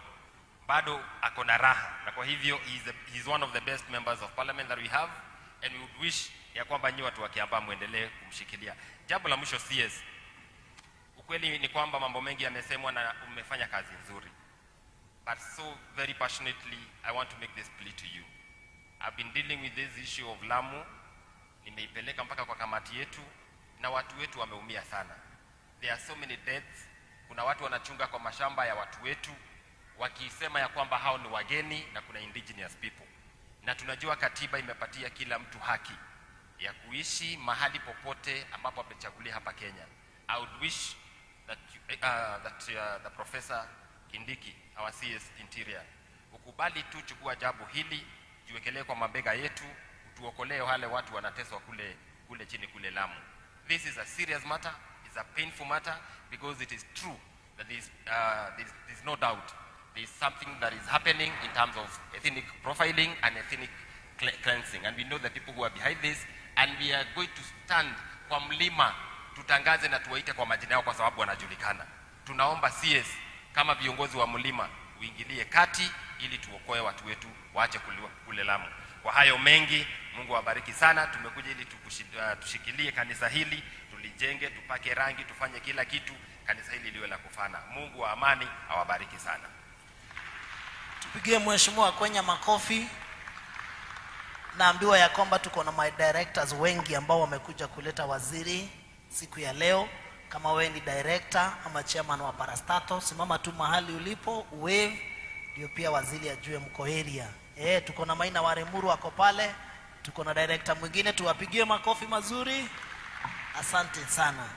bado ako na raha. Na kwa hivyo he is one of the best members of parliament that we have, and we would wish ya kwamba nyinyi watu wa Kiambaa muendelee kumshikilia. Jambo la mwisho, CS, ukweli ni kwamba mambo mengi yamesemwa na umefanya kazi nzuri. But so very passionately, I want to make this plea to you. I've been dealing with this issue of Lamu. Nimeipeleka mpaka kwa kamati yetu na watu wetu wameumia sana. There are so many deaths. Kuna watu wanachunga kwa mashamba ya watu wetu wakisema ya kwamba hao ni wageni na kuna indigenous people. Na tunajua katiba imepatia kila mtu haki ya kuishi mahali popote ambapo amechagulia hapa Kenya. I would wish that the Professor Kindiki, our CS Interior, ukubali tu chukua jambo hili, jiwekelee kwa mabega yetu, utuokolee wale watu wanateswa kule chini kule Lamu. This is a serious matter, it's a painful matter, because it is true that there's no doubt there is something that is happening in terms of ethnic profiling and ethnic cleansing, and we know the people who are behind this, and we are going to stand kwa mlima tutangaze na tuwaite kwa majina yao kwa sababu wanajulikana. Tunaomba CS kama viongozi wa mlima uingilie kati ili tuokoe watu wetu waache kule Lamu. Kwa hayo mengi, Mungu awabariki sana. Tumekuja ili tushikilie kanisa hili, tulijenge, tupake rangi, tufanye kila kitu kanisa hili liwe la kufana. Mungu wa amani awabariki sana. Tupigie Mheshimiwa kwenye makofi. Naambiwa ya kwamba tuko na my directors wengi ambao wamekuja kuleta waziri siku ya leo. Kama wewe ni director ama chairman wa parastato, simama tu mahali ulipo, wave ndio pia waziri ajue mko area. Tuko na Maina Waremuru wako pale, tuko na director mwingine, tuwapigie makofi mazuri. Asante sana.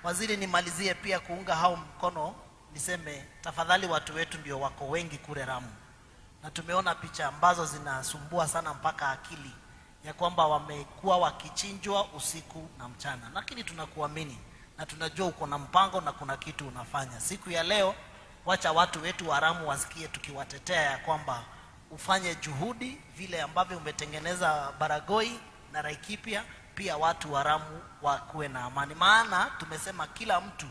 Waziri, nimalizie pia kuunga hao mkono, niseme tafadhali watu wetu ndio wako wengi kule Lamu. Na tumeona picha ambazo zinasumbua sana mpaka akili ya kwamba wamekuwa wakichinjwa usiku na mchana. Lakini tunakuamini na tunajua uko na mpango na kuna kitu unafanya. Siku ya leo wacha watu wetu wa Lamu wasikie tukiwatetea ya kwamba ufanye juhudi vile ambavyo umetengeneza Baragoi na Laikipia, pia watu wa Lamu wakuwe na amani. Maana tumesema kila mtu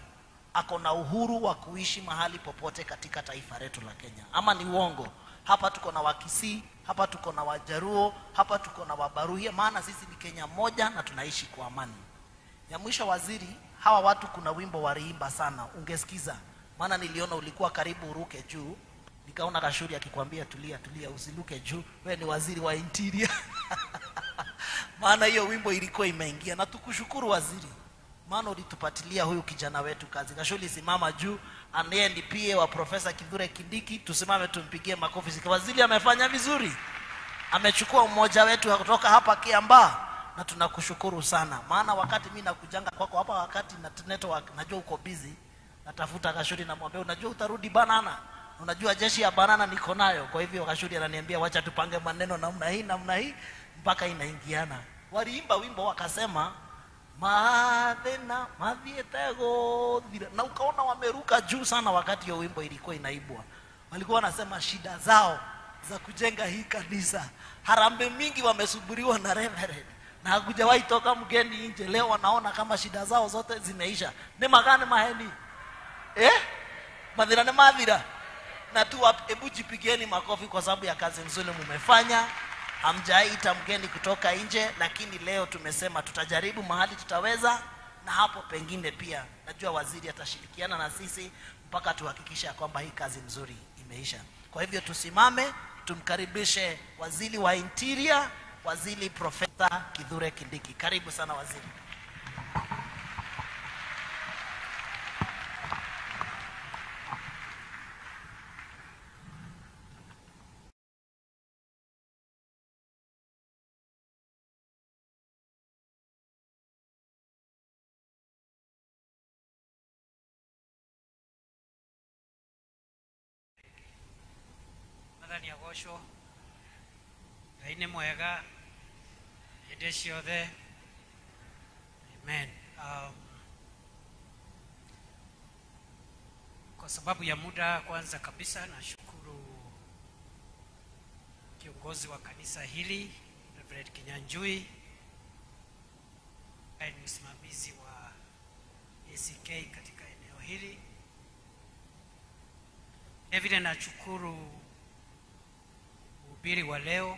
ako na uhuru wa kuishi mahali popote katika taifa letu la Kenya. Ama ni uongo? Hapa tuko na Wakisii, hapa tuko na Wajaruo, hapa tuko na Wabaruhia, maana sisi ni Kenya moja na tunaishi kwa amani. Ya mwisho waziri, hawa watu kuna wimbo waliimba sana, ungesikiza. Maana niliona ulikuwa karibu uruke juu. Nikaona Kashuri akikwambia tulia usiluke juu, wewe ni waziri wa interior. Maana hiyo wimbo ilikuwa imeingia, na tukushukuru waziri. Maana ulitupatilia huyu kijana wetu kazi. Kashuri simama juu, anaye ni PA wa Professor Kithure Kindiki, tusimame tumpigie makofi. Waziri amefanya vizuri. Amechukua mmoja wetu kutoka hapa Kiambaa na tunakushukuru sana. Maana wakati mimi nakujanga kwako hapa, wakati na network najua uko busy, natafuta Kashuri na mwambie unajua utarudi Banana. Unajua jeshi ya Banana niko nayo. Kwa hivyo Kashuri ananiambia wacha tupange maneno namna hii mpaka inaingiana. Waliimba wimbo wakasema Madena mathietego, na ukaona wameruka juu sana wakati hiyo wimbo ilikuwa inaibwa. walikuwa wanasema shida zao za kujenga hii kanisa. Harambee mingi wamesubiriwa na reverend na hakujawahi toka mgeni nje. Leo wanaona kama shida zao zote zimeisha. Ni magani maheni? Madhira ni madhira. Na tu hebu jipigieni makofi kwa sababu ya kazi nzuri mmefanya. Hamjaita mgeni kutoka nje, lakini leo tumesema tutajaribu mahali tutaweza, na hapo pengine pia najua waziri atashirikiana na sisi mpaka tuhakikisha kwamba hii kazi nzuri imeisha. Kwa hivyo tusimame tumkaribishe waziri wa Interior, Waziri Profesa Kithure Kindiki. Karibu sana waziri. Madhani ya gosho gaine mwega edesho the amen. Kwa sababu ya muda, kwanza kabisa nashukuru kiongozi wa kanisa hili Reverend Kinyanjui, ni msimamizi wa ACK katika eneo hili. Vile nashukuru mhubiri wa leo.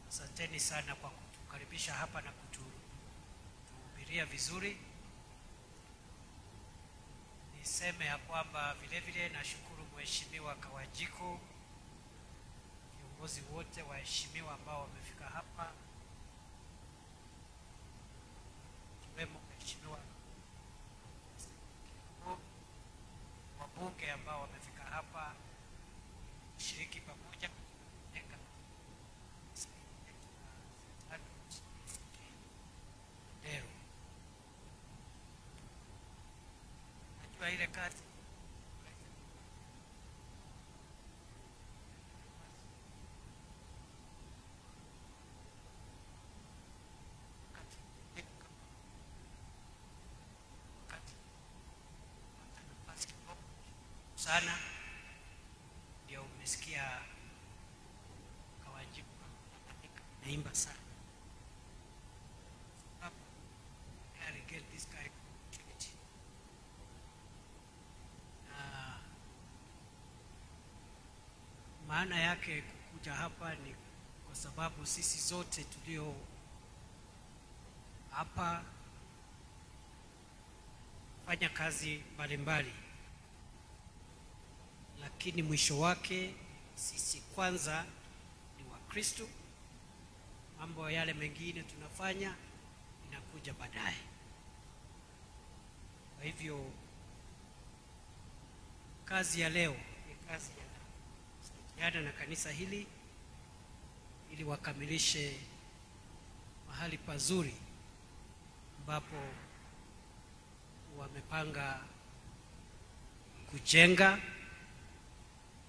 Asanteni sana kwa kutukaribisha hapa na kutuhubiria vizuri. Niseme ya kwamba vile vile nashukuru mheshimiwa Kawajiko, viongozi wote waheshimiwa ambao wamefika hapa, kiwemo mheshimiwa wabunge ambao wamefika hapa kushiriki pamoja kujenga Ndenderu. Najua ile kazi sana, ndio umesikia Kawajibu naimba sana. I get this guy opportunity. Maana yake kukuja hapa ni kwa sababu sisi zote tulio hapa fanya kazi mbalimbali, lakini mwisho wake sisi kwanza ni Wakristo. Mambo yale mengine tunafanya inakuja baadaye. Kwa hivyo kazi ya leo ni kazi ya kusaidiana na kanisa hili ili wakamilishe mahali pazuri ambapo wamepanga kujenga.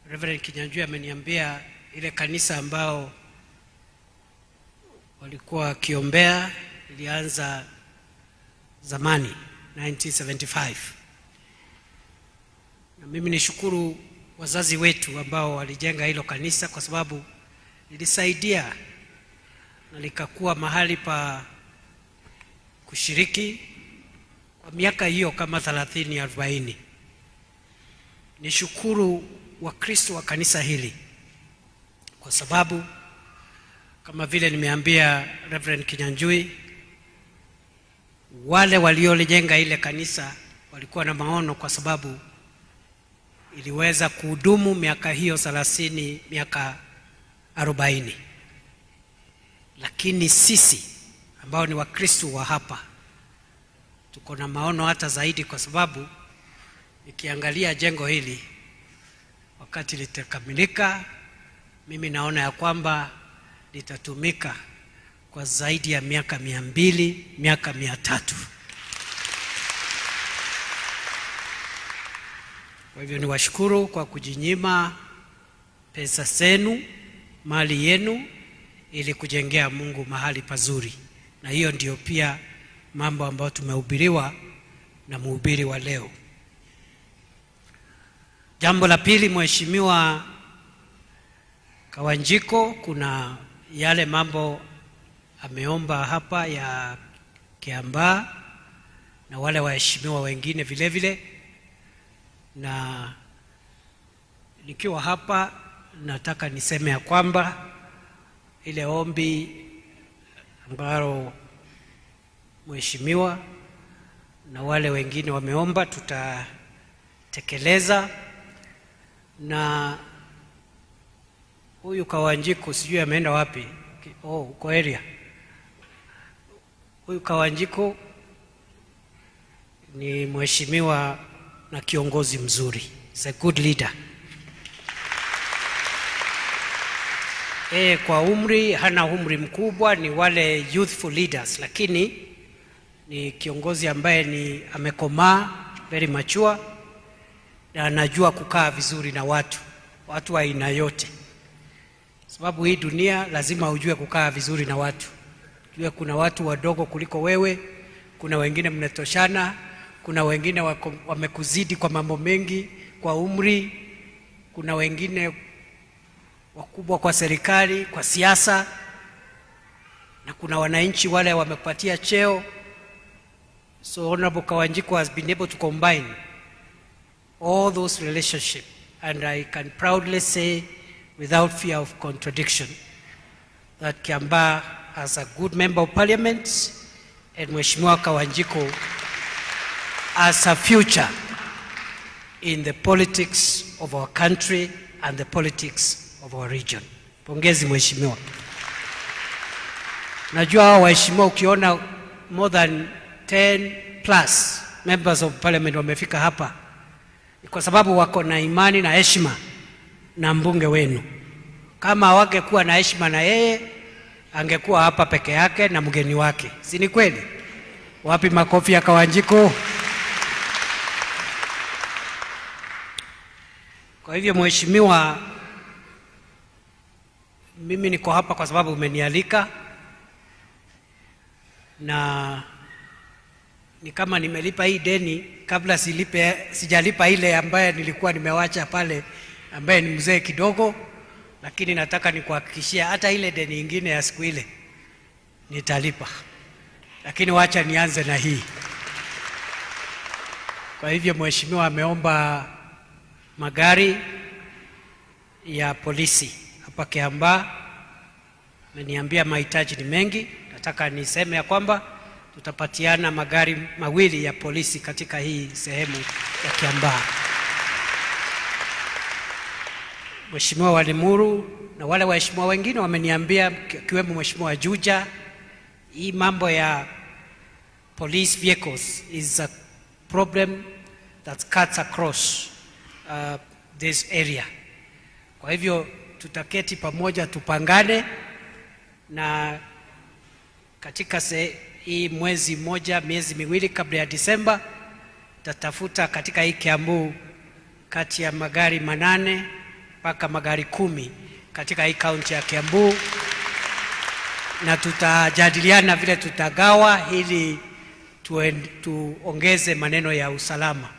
Reverend Kinyanjui ameniambia ile kanisa ambao walikuwa wakiombea ilianza zamani 1975. Na mimi nishukuru wazazi wetu ambao walijenga hilo kanisa, kwa sababu lilisaidia na likakuwa mahali pa kushiriki kwa miaka hiyo kama 30-40. Nishukuru Wakristo wa kanisa hili kwa sababu kama vile nimeambia Reverend Kinyanjui, wale waliolijenga ile kanisa walikuwa na maono, kwa sababu iliweza kuhudumu miaka hiyo 30, miaka 40. Lakini sisi ambao ni Wakristo wa hapa tuko na maono hata zaidi, kwa sababu nikiangalia jengo hili wakati litakamilika, mimi naona ya kwamba litatumika kwa zaidi ya miaka 200, miaka 300. Kwa hivyo niwashukuru kwa kujinyima pesa zenu, mali yenu, ili kujengea Mungu mahali pazuri. Na hiyo ndio pia mambo ambayo tumehubiriwa na mhubiri wa leo. Jambo la pili, Mheshimiwa Kawanjiko, kuna yale mambo ameomba hapa ya Kiambaa na wale waheshimiwa wengine vile vile, na nikiwa hapa nataka niseme ya kwamba ile ombi ambalo mheshimiwa na wale wengine wameomba tutatekeleza. Na huyu Kawanjiko sijui ameenda wapi, uko area. Huyu Kawanjiko ni mheshimiwa na kiongozi mzuri, is a good leader. Kwa umri hana umri mkubwa, ni wale youthful leaders, lakini ni kiongozi ambaye ni amekomaa, very mature, na anajua kukaa vizuri na watu wa aina yote. Sababu hii dunia lazima ujue kukaa vizuri na watu. Ujue kuna watu wadogo kuliko wewe, kuna wengine mnatoshana, kuna wengine wamekuzidi kwa mambo mengi, kwa umri, kuna wengine wakubwa kwa serikali, kwa siasa, na kuna wananchi wale wamepatia cheo. So Honorable Kawanjiko has been able to combine all those relationships, and I can proudly say without fear of contradiction that Kiambaa has a good member of parliament, and Mheshimiwa Kawanjiko has a future in the politics of our country and the politics of our region. Pongezi mheshimiwa. Najua hao waheshimiwa ukiona more than 10 plus members of parliament wamefika hapa, kwa sababu wako na imani na heshima na mbunge wenu. Kama hawangekuwa na heshima na yeye, angekuwa hapa peke yake na mgeni wake. Si ni kweli? Wapi makofi ya Kawanjiko? Kwa hivyo mheshimiwa, mimi niko hapa kwa sababu umenialika, na ni kama nimelipa hii deni kabla sijalipa ile ambaye nilikuwa nimewacha pale, ambaye ni mzee kidogo, lakini nataka nikuhakikishia hata ile deni nyingine ya siku ile nitalipa. Lakini wacha nianze na hii. Kwa hivyo mheshimiwa ameomba magari ya polisi hapa Kiambaa. Ameniambia mahitaji ni mengi. Nataka niseme ya kwamba tutapatiana magari mawili ya polisi katika hii sehemu ya Kiambaa. Mheshimiwa wa Limuru na wale waheshimiwa wengine wameniambia, kiwemo Mheshimiwa Juja, hii mambo ya police vehicles is a problem that cuts across this area. Kwa hivyo tutaketi pamoja tupangane, na katika hii miezi miwili kabla ya Disemba tatafuta katika hii Kiambu kati ya magari 8 mpaka magari 10 katika hii kaunti ya Kiambu, na tutajadiliana vile tutagawa ili tuongeze maneno ya usalama.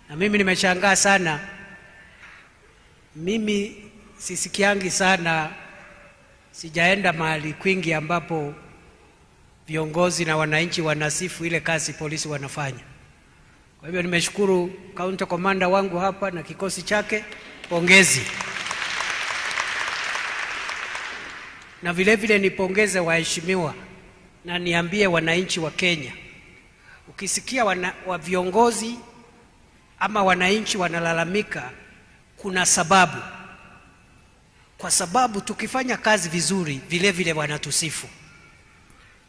Na mimi nimeshangaa sana, mimi sisikiangi sana, sijaenda mahali kwingi ambapo viongozi na wananchi wanasifu ile kazi polisi wanafanya. Kwa hivyo nimeshukuru county commander wangu hapa na kikosi chake, pongezi. Na vile vile nipongeze waheshimiwa na niambie wananchi wa Kenya, ukisikia wa viongozi ama wananchi wanalalamika, kuna sababu. Kwa sababu tukifanya kazi vizuri vile vile wanatusifu.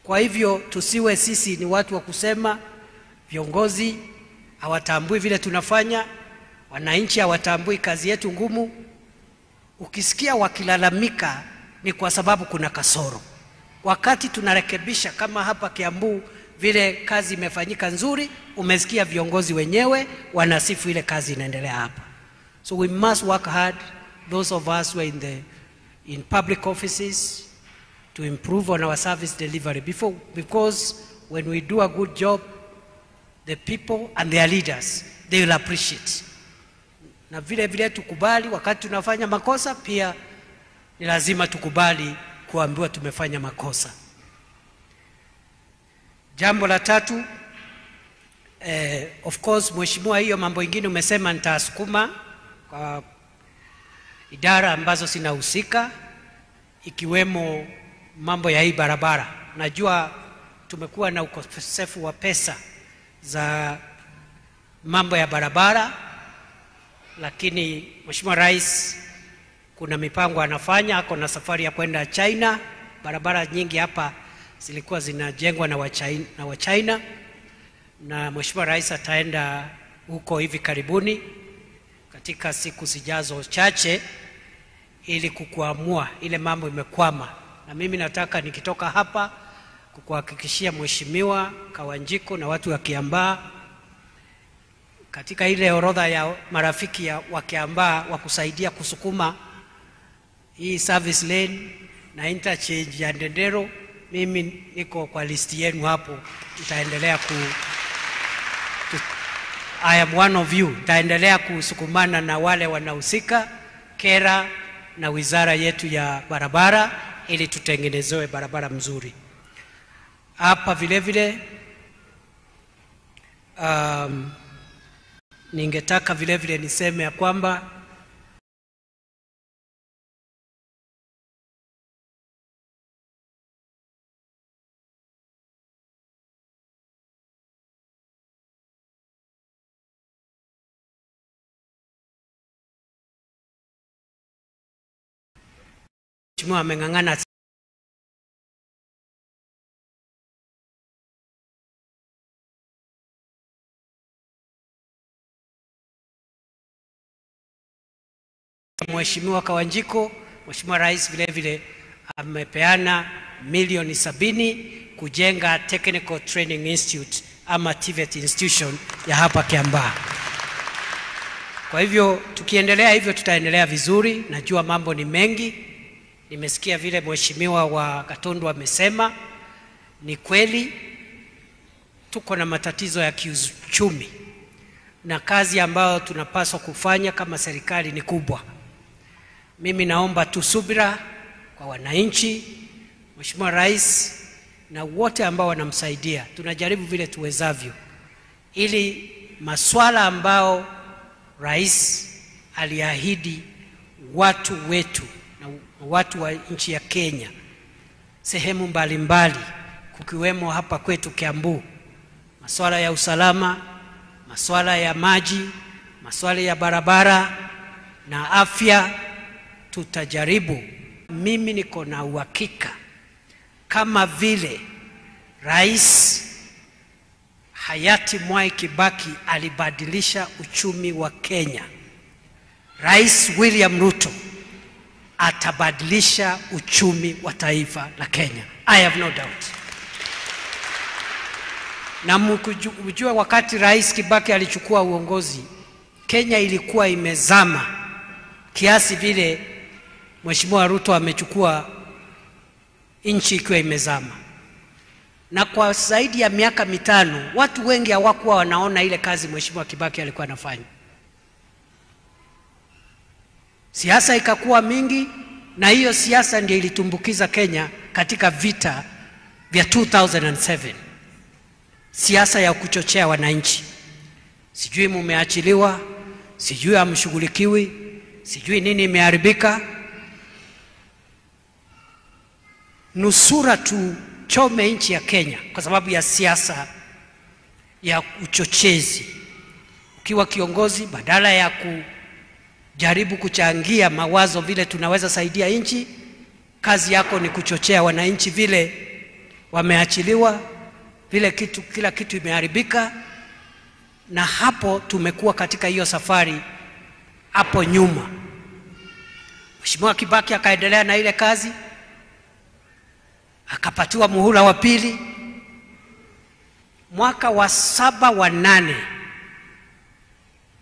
Kwa hivyo tusiwe sisi ni watu wa kusema viongozi hawatambui vile tunafanya, wananchi hawatambui kazi yetu ngumu. Ukisikia wakilalamika ni kwa sababu kuna kasoro. Wakati tunarekebisha kama hapa Kiambu vile kazi imefanyika nzuri, umesikia viongozi wenyewe wanasifu ile kazi inaendelea hapa. So we must work hard, those of us who are in public offices, to improve on our service delivery because when we do a good job, the people and their leaders, they will appreciate. na vile vile tukubali wakati tunafanya makosa, pia ni lazima tukubali kuambiwa tumefanya makosa. Jambo la tatu, of course mheshimiwa, hiyo mambo ingine umesema nitasukuma kwa idara ambazo zinahusika, ikiwemo mambo ya hii barabara. Najua tumekuwa na ukosefu wa pesa za mambo ya barabara, lakini Mheshimiwa Rais kuna mipango anafanya. Ako na safari ya kwenda China. Barabara nyingi hapa zilikuwa zinajengwa na Wachina, na Mheshimiwa Rais ataenda huko hivi karibuni katika siku zijazo chache, ili kukuamua ile mambo imekwama. Na mimi nataka nikitoka hapa kukuhakikishia Mheshimiwa Kawanjiko na watu wa Kiambaa, katika ile orodha ya marafiki wa Kiambaa wa kusaidia kusukuma hii service lane na interchange ya Ndenderu, mimi niko kwa listi yenu hapo. Nitaendelea I am one of you. Nitaendelea kusukumana na wale wanahusika, kera na wizara yetu ya barabara, ili tutengenezewe barabara mzuri. Hapa vile vile ningetaka vile vile niseme ya kwamba Mheshimiwa ameng'ang'ana Mheshimiwa Kawanjiko. Mheshimiwa Rais vile vile amepeana milioni 70 kujenga Technical Training Institute ama TVET institution ya hapa Kiambaa. Kwa hivyo tukiendelea hivyo tutaendelea vizuri. Najua mambo ni mengi. Nimesikia vile Mheshimiwa wa Gatundu amesema, ni kweli tuko na matatizo ya kiuchumi, na kazi ambayo tunapaswa kufanya kama serikali ni kubwa. Mimi naomba tusubira kwa wananchi, Mheshimiwa Rais na wote ambao wanamsaidia. Tunajaribu vile tuwezavyo ili masuala ambao Rais aliahidi watu wetu na watu wa nchi ya Kenya sehemu mbalimbali, kukiwemo hapa kwetu Kiambu, masuala ya usalama, masuala ya maji, masuala ya barabara na afya, tutajaribu. Mimi niko na uhakika kama vile Rais hayati Mwai Kibaki alibadilisha uchumi wa Kenya, Rais William Ruto atabadilisha uchumi wa taifa la Kenya. I have no doubt. Na mkujua wakati Rais Kibaki alichukua uongozi, Kenya ilikuwa imezama kiasi vile Mheshimiwa Ruto amechukua nchi ikiwa imezama. Na kwa zaidi ya miaka 5 watu wengi hawakuwa wanaona ile kazi Mheshimiwa Kibaki alikuwa anafanya. Siasa ikakuwa mingi, na hiyo siasa ndiyo ilitumbukiza Kenya katika vita vya 2007. Siasa ya kuchochea wananchi. Sijui mumeachiliwa, sijui hamshughulikiwi, sijui nini imeharibika. Nusura tuchome nchi ya Kenya kwa sababu ya siasa ya uchochezi. Ukiwa kiongozi, badala ya kujaribu kuchangia mawazo vile tunaweza saidia nchi, kazi yako ni kuchochea wananchi vile wameachiliwa, vile kila kitu imeharibika. Na hapo tumekuwa katika hiyo safari hapo nyuma. Mheshimiwa Kibaki akaendelea na ile kazi, akapatiwa muhula wa pili. Mwaka wa 7 wa 8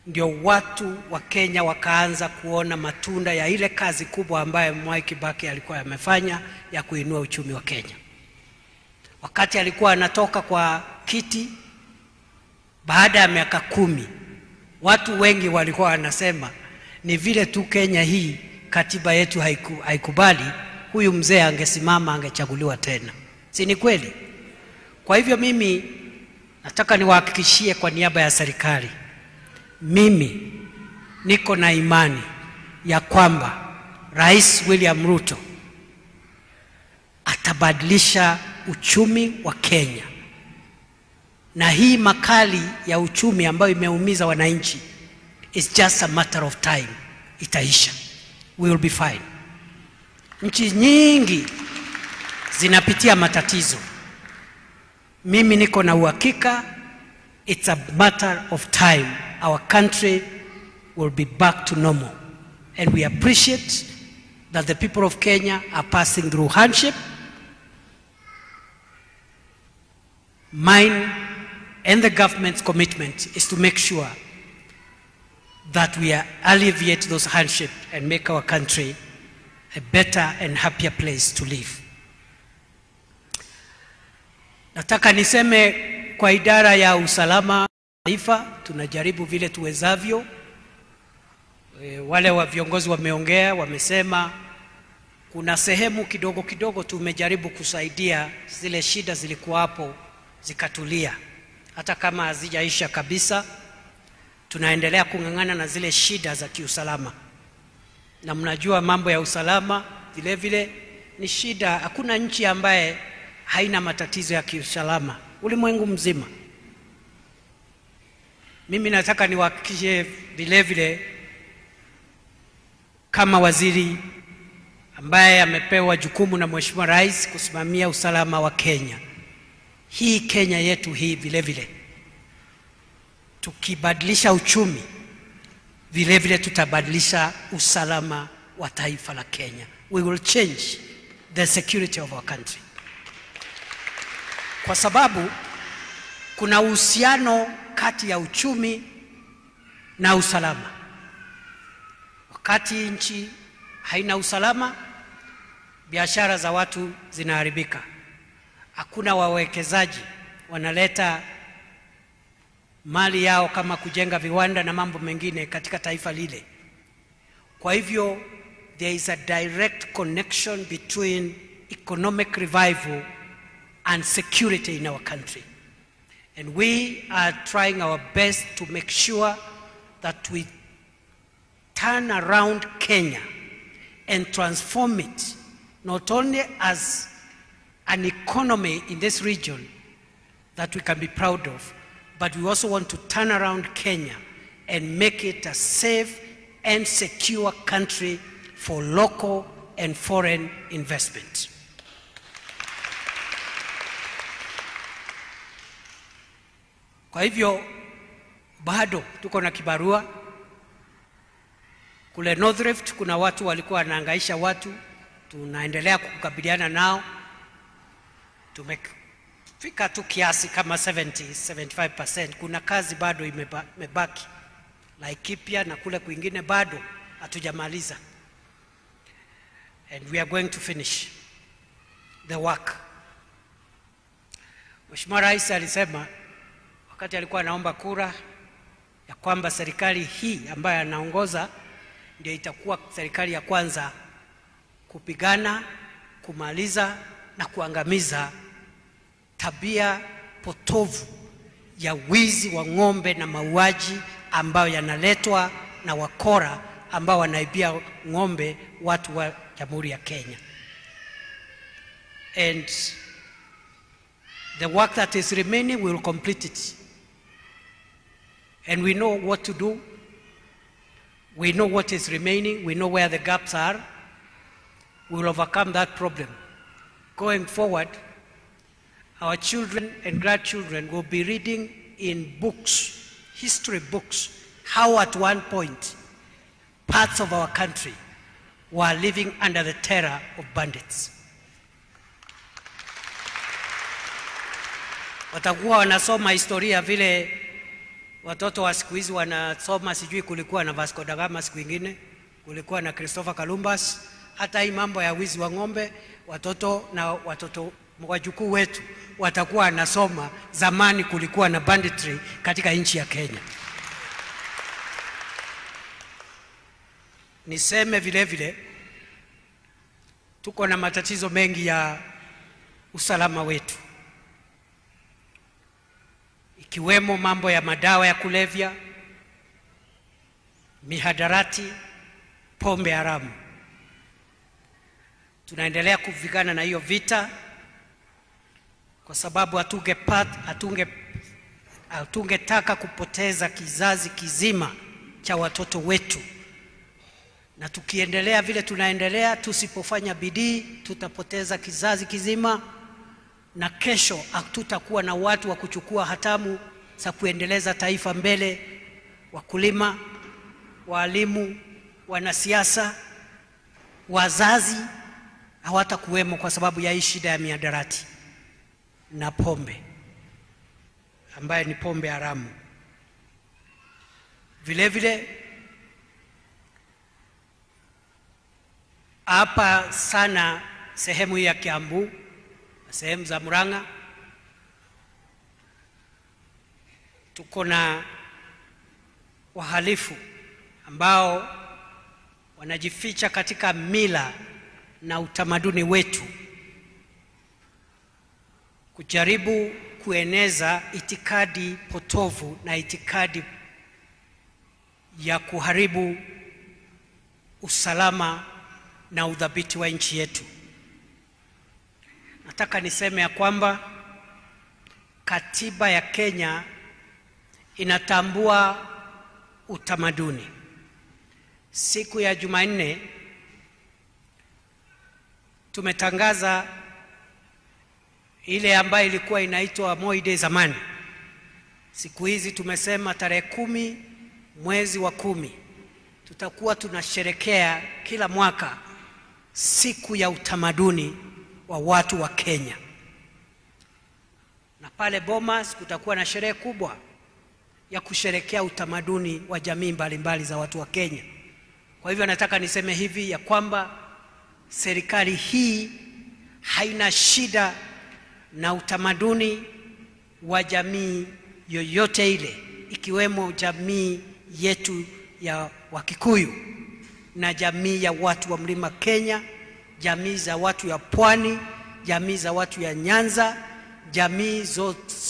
ndio watu wa Kenya wakaanza kuona matunda ya ile kazi kubwa ambayo Mwai Kibaki alikuwa amefanya ya kuinua uchumi wa Kenya. Wakati alikuwa anatoka kwa kiti, baada ya miaka 10 Watu wengi walikuwa wanasema ni vile tu Kenya hii katiba yetu haikubali, huyu mzee angesimama angechaguliwa tena. Si ni kweli? Kwa hivyo mimi nataka niwahakikishie kwa niaba ya serikali, mimi niko na imani ya kwamba Rais William Ruto atabadilisha uchumi wa Kenya. Na hii makali ya uchumi ambayo imeumiza wananchi, it's just a matter of time, itaisha. We will be fine. Nchi nyingi zinapitia matatizo. Mimi niko na uhakika, it's a matter of time, our country will be back to normal. And we appreciate that the people of Kenya are passing through hardship. Mine and the government's commitment is to make sure that we alleviate those hardships and make our country a better and happier place to live. Nataka niseme kwa idara ya usalama taifa, tunajaribu vile tuwezavyo. Wale wa viongozi wameongea, wamesema kuna sehemu kidogo kidogo tumejaribu kusaidia, zile shida zilikuwa hapo zikatulia. Hata kama hazijaisha kabisa, tunaendelea kung'ang'ana na zile shida za kiusalama. Na mnajua mambo ya usalama vile vile ni shida. Hakuna nchi ambaye haina matatizo ya kiusalama ulimwengu mzima. Mimi nataka niwahakikishie vile vile kama waziri ambaye amepewa jukumu na Mheshimiwa Rais kusimamia usalama wa Kenya. Hii Kenya yetu hii vile vile, tukibadilisha uchumi, vile vile tutabadilisha usalama wa taifa la Kenya. We will change the security of our country. Kwa sababu kuna uhusiano kati ya uchumi na usalama. Wakati nchi haina usalama, biashara za watu zinaharibika. Hakuna wawekezaji wanaleta mali yao kama kujenga viwanda na mambo mengine katika taifa lile. Kwa hivyo there is a direct connection between economic revival and security in our country. And we are trying our best to make sure that we turn around Kenya and transform it not only as an economy in this region that we can be proud of, but we also want to turn around Kenya and make it a safe and secure country for local and foreign investment. Kwa hivyo bado tuko na kibarua. Kule North Rift kuna watu walikuwa wanahangaisha watu, tunaendelea kukabiliana nao. Tumefika tu kiasi kama 70-75%. Kuna kazi bado imebaki. Laikipia na kule kwingine bado hatujamaliza. And we are going to finish the work. Mheshimiwa Rais alisema wakati alikuwa anaomba kura ya kwamba serikali hii ambayo anaongoza ndio itakuwa serikali ya kwanza kupigana, kumaliza na kuangamiza tabia potovu ya wizi wa ng'ombe na mauaji ambayo yanaletwa na wakora ambao wanaibia ng'ombe watu wa Jamhuri ya Kenya. And the work that is remaining, we will complete it. And we know what to do. We know what is remaining. We know where the gaps are. We will overcome that problem. Going forward, our children and grandchildren will be reading in books, history books, how at one point parts of our country were living under the terror of bandits. Watakuwa wanasoma historia vile watoto wa siku hizi wanasoma, sijui kulikuwa na Vasco da Gama siku nyingine, kulikuwa na Christopher Columbus. Hata hii mambo ya wizi wa ng'ombe, watoto na watoto wajukuu wetu watakuwa wanasoma zamani kulikuwa na banditry katika nchi ya Kenya. niseme vile vile tuko na matatizo mengi ya usalama wetu, ikiwemo mambo ya madawa ya kulevya, mihadarati, pombe haramu. Tunaendelea kupigana na hiyo vita kwa sababu hatungetaka kupoteza kizazi kizima cha watoto wetu, na tukiendelea vile tunaendelea, tusipofanya bidii tutapoteza kizazi kizima, na kesho hatutakuwa na watu wa kuchukua hatamu za kuendeleza taifa mbele. Wakulima, walimu, wanasiasa, wazazi hawatakuwemo kwa sababu ya hii shida ya mihadarati na pombe ambaye ni pombe haramu. Vile vile hapa sana sehemu hii ya Kiambu, sehemu za Murang'a, tuko na wahalifu ambao wanajificha katika mila na utamaduni wetu, kujaribu kueneza itikadi potovu na itikadi ya kuharibu usalama na udhabiti wa nchi yetu. Nataka niseme ya kwamba katiba ya Kenya inatambua utamaduni. Siku ya Jumanne tumetangaza ile ambayo ilikuwa inaitwa Moi Day zamani. Siku hizi tumesema tarehe 10 mwezi wa 10 tutakuwa tunasherekea kila mwaka siku ya utamaduni wa watu wa Kenya, na pale Bomas kutakuwa na sherehe kubwa ya kusherekea utamaduni wa jamii mbalimbali za watu wa Kenya. Kwa hivyo nataka niseme hivi ya kwamba serikali hii haina shida na utamaduni wa jamii yoyote ile, ikiwemo jamii yetu ya Wakikuyu na jamii ya watu wa Mlima Kenya, jamii za watu ya Pwani, jamii za watu ya Nyanza, jamii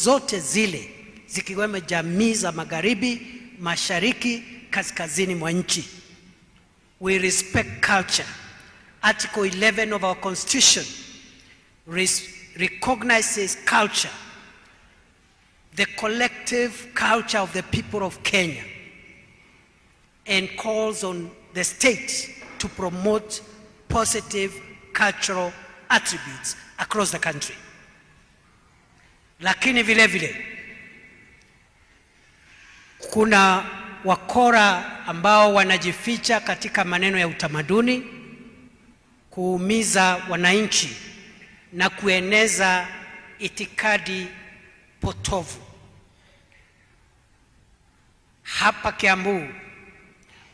zote zile zikiwemo jamii za magharibi, mashariki, kaskazini mwa nchi. We respect culture. Article 11 of our Constitution recognizes culture, the collective culture of the people of Kenya, and calls on the state to promote positive cultural attributes across the country. Lakini vile vile kuna wakora ambao wanajificha katika maneno ya utamaduni, kuumiza wananchi na kueneza itikadi potovu. Hapa Kiambu,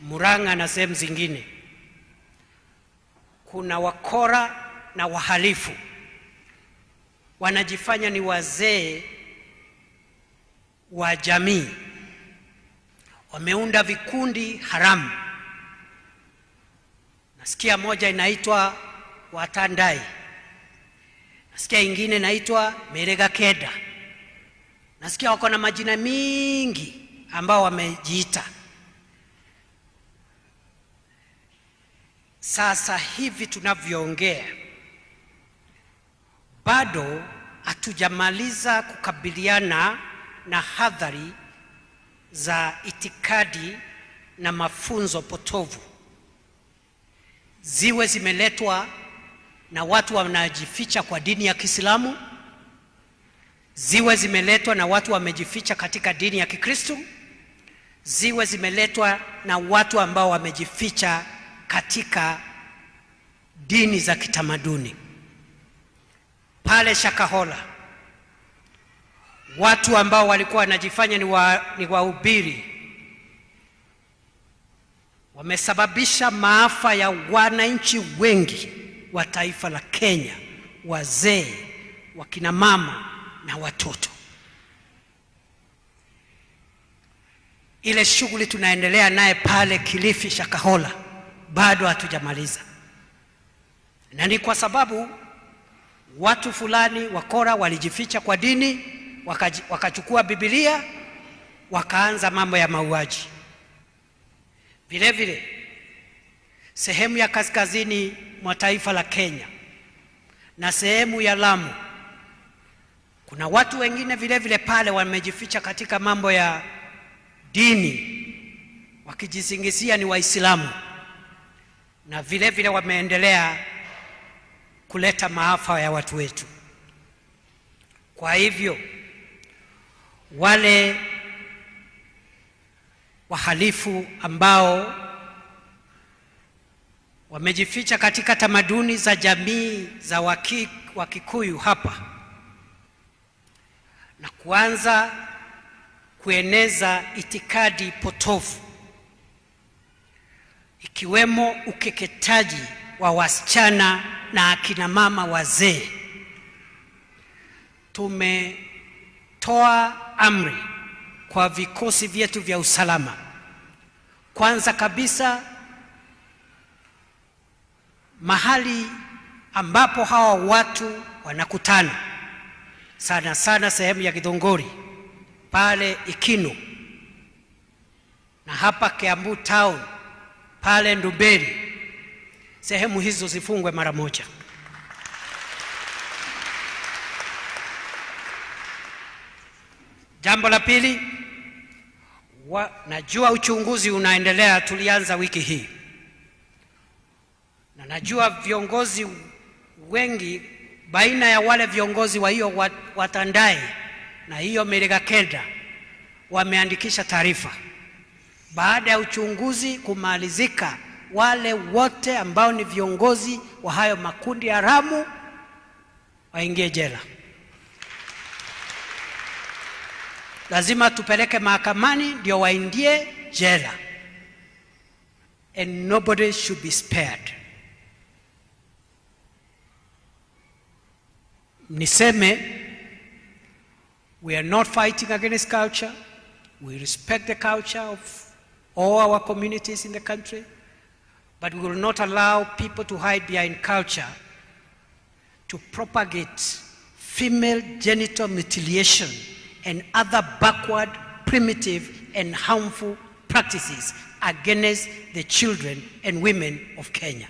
Murang'a na sehemu zingine kuna wakora na wahalifu wanajifanya ni wazee wa jamii. Wameunda vikundi haramu. Nasikia moja inaitwa Watandai, nasikia ingine inaitwa Merega Keda, nasikia wako na majina mingi ambao wamejiita. Sasa hivi tunavyoongea bado hatujamaliza kukabiliana na hadhari za itikadi na mafunzo potovu, ziwe zimeletwa na watu wanajificha kwa dini ya Kiislamu, ziwe zimeletwa na watu wamejificha katika dini ya Kikristo, ziwe zimeletwa na watu ambao wamejificha katika dini za kitamaduni. Pale Shakahola, watu ambao walikuwa wanajifanya ni wahubiri wamesababisha maafa ya wananchi wengi wa taifa la Kenya, wazee, wakina mama na watoto. Ile shughuli tunaendelea naye pale Kilifi Shakahola bado hatujamaliza, na ni kwa sababu watu fulani wakora walijificha kwa dini, wakachukua Biblia, wakaanza mambo ya mauaji. Vile vile sehemu ya kaskazini mwa taifa la Kenya na sehemu ya Lamu, kuna watu wengine vile vile pale wamejificha katika mambo ya dini, wakijisingizia ni Waislamu, na vile vile wameendelea kuleta maafa ya watu wetu. Kwa hivyo wale wahalifu ambao wamejificha katika tamaduni za jamii za Wakikuyu hapa na kuanza kueneza itikadi potofu, ikiwemo ukeketaji wa wasichana na akina mama wazee, tumetoa amri kwa vikosi vyetu vya usalama. Kwanza kabisa, mahali ambapo hawa watu wanakutana, sana sana sehemu ya Githunguri pale Ikino, na hapa Kiambu town pale Ndenderu, sehemu hizo zifungwe mara moja. Jambo la pili, najua uchunguzi unaendelea, tulianza wiki hii, na najua viongozi wengi baina ya wale viongozi wa hiyo Watandai na hiyo Meriga Kenda wameandikisha taarifa. Baada ya uchunguzi kumalizika, wale wote ambao ni viongozi wa hayo makundi haramu waingie jela. Lazima tupeleke mahakamani ndio waingie jela, and nobody should be spared. Niseme, we are not fighting against culture. We respect the culture of all our communities in the country, but we will not allow people to hide behind culture to propagate female genital mutilation and other backward, primitive and harmful practices against the children and women of Kenya.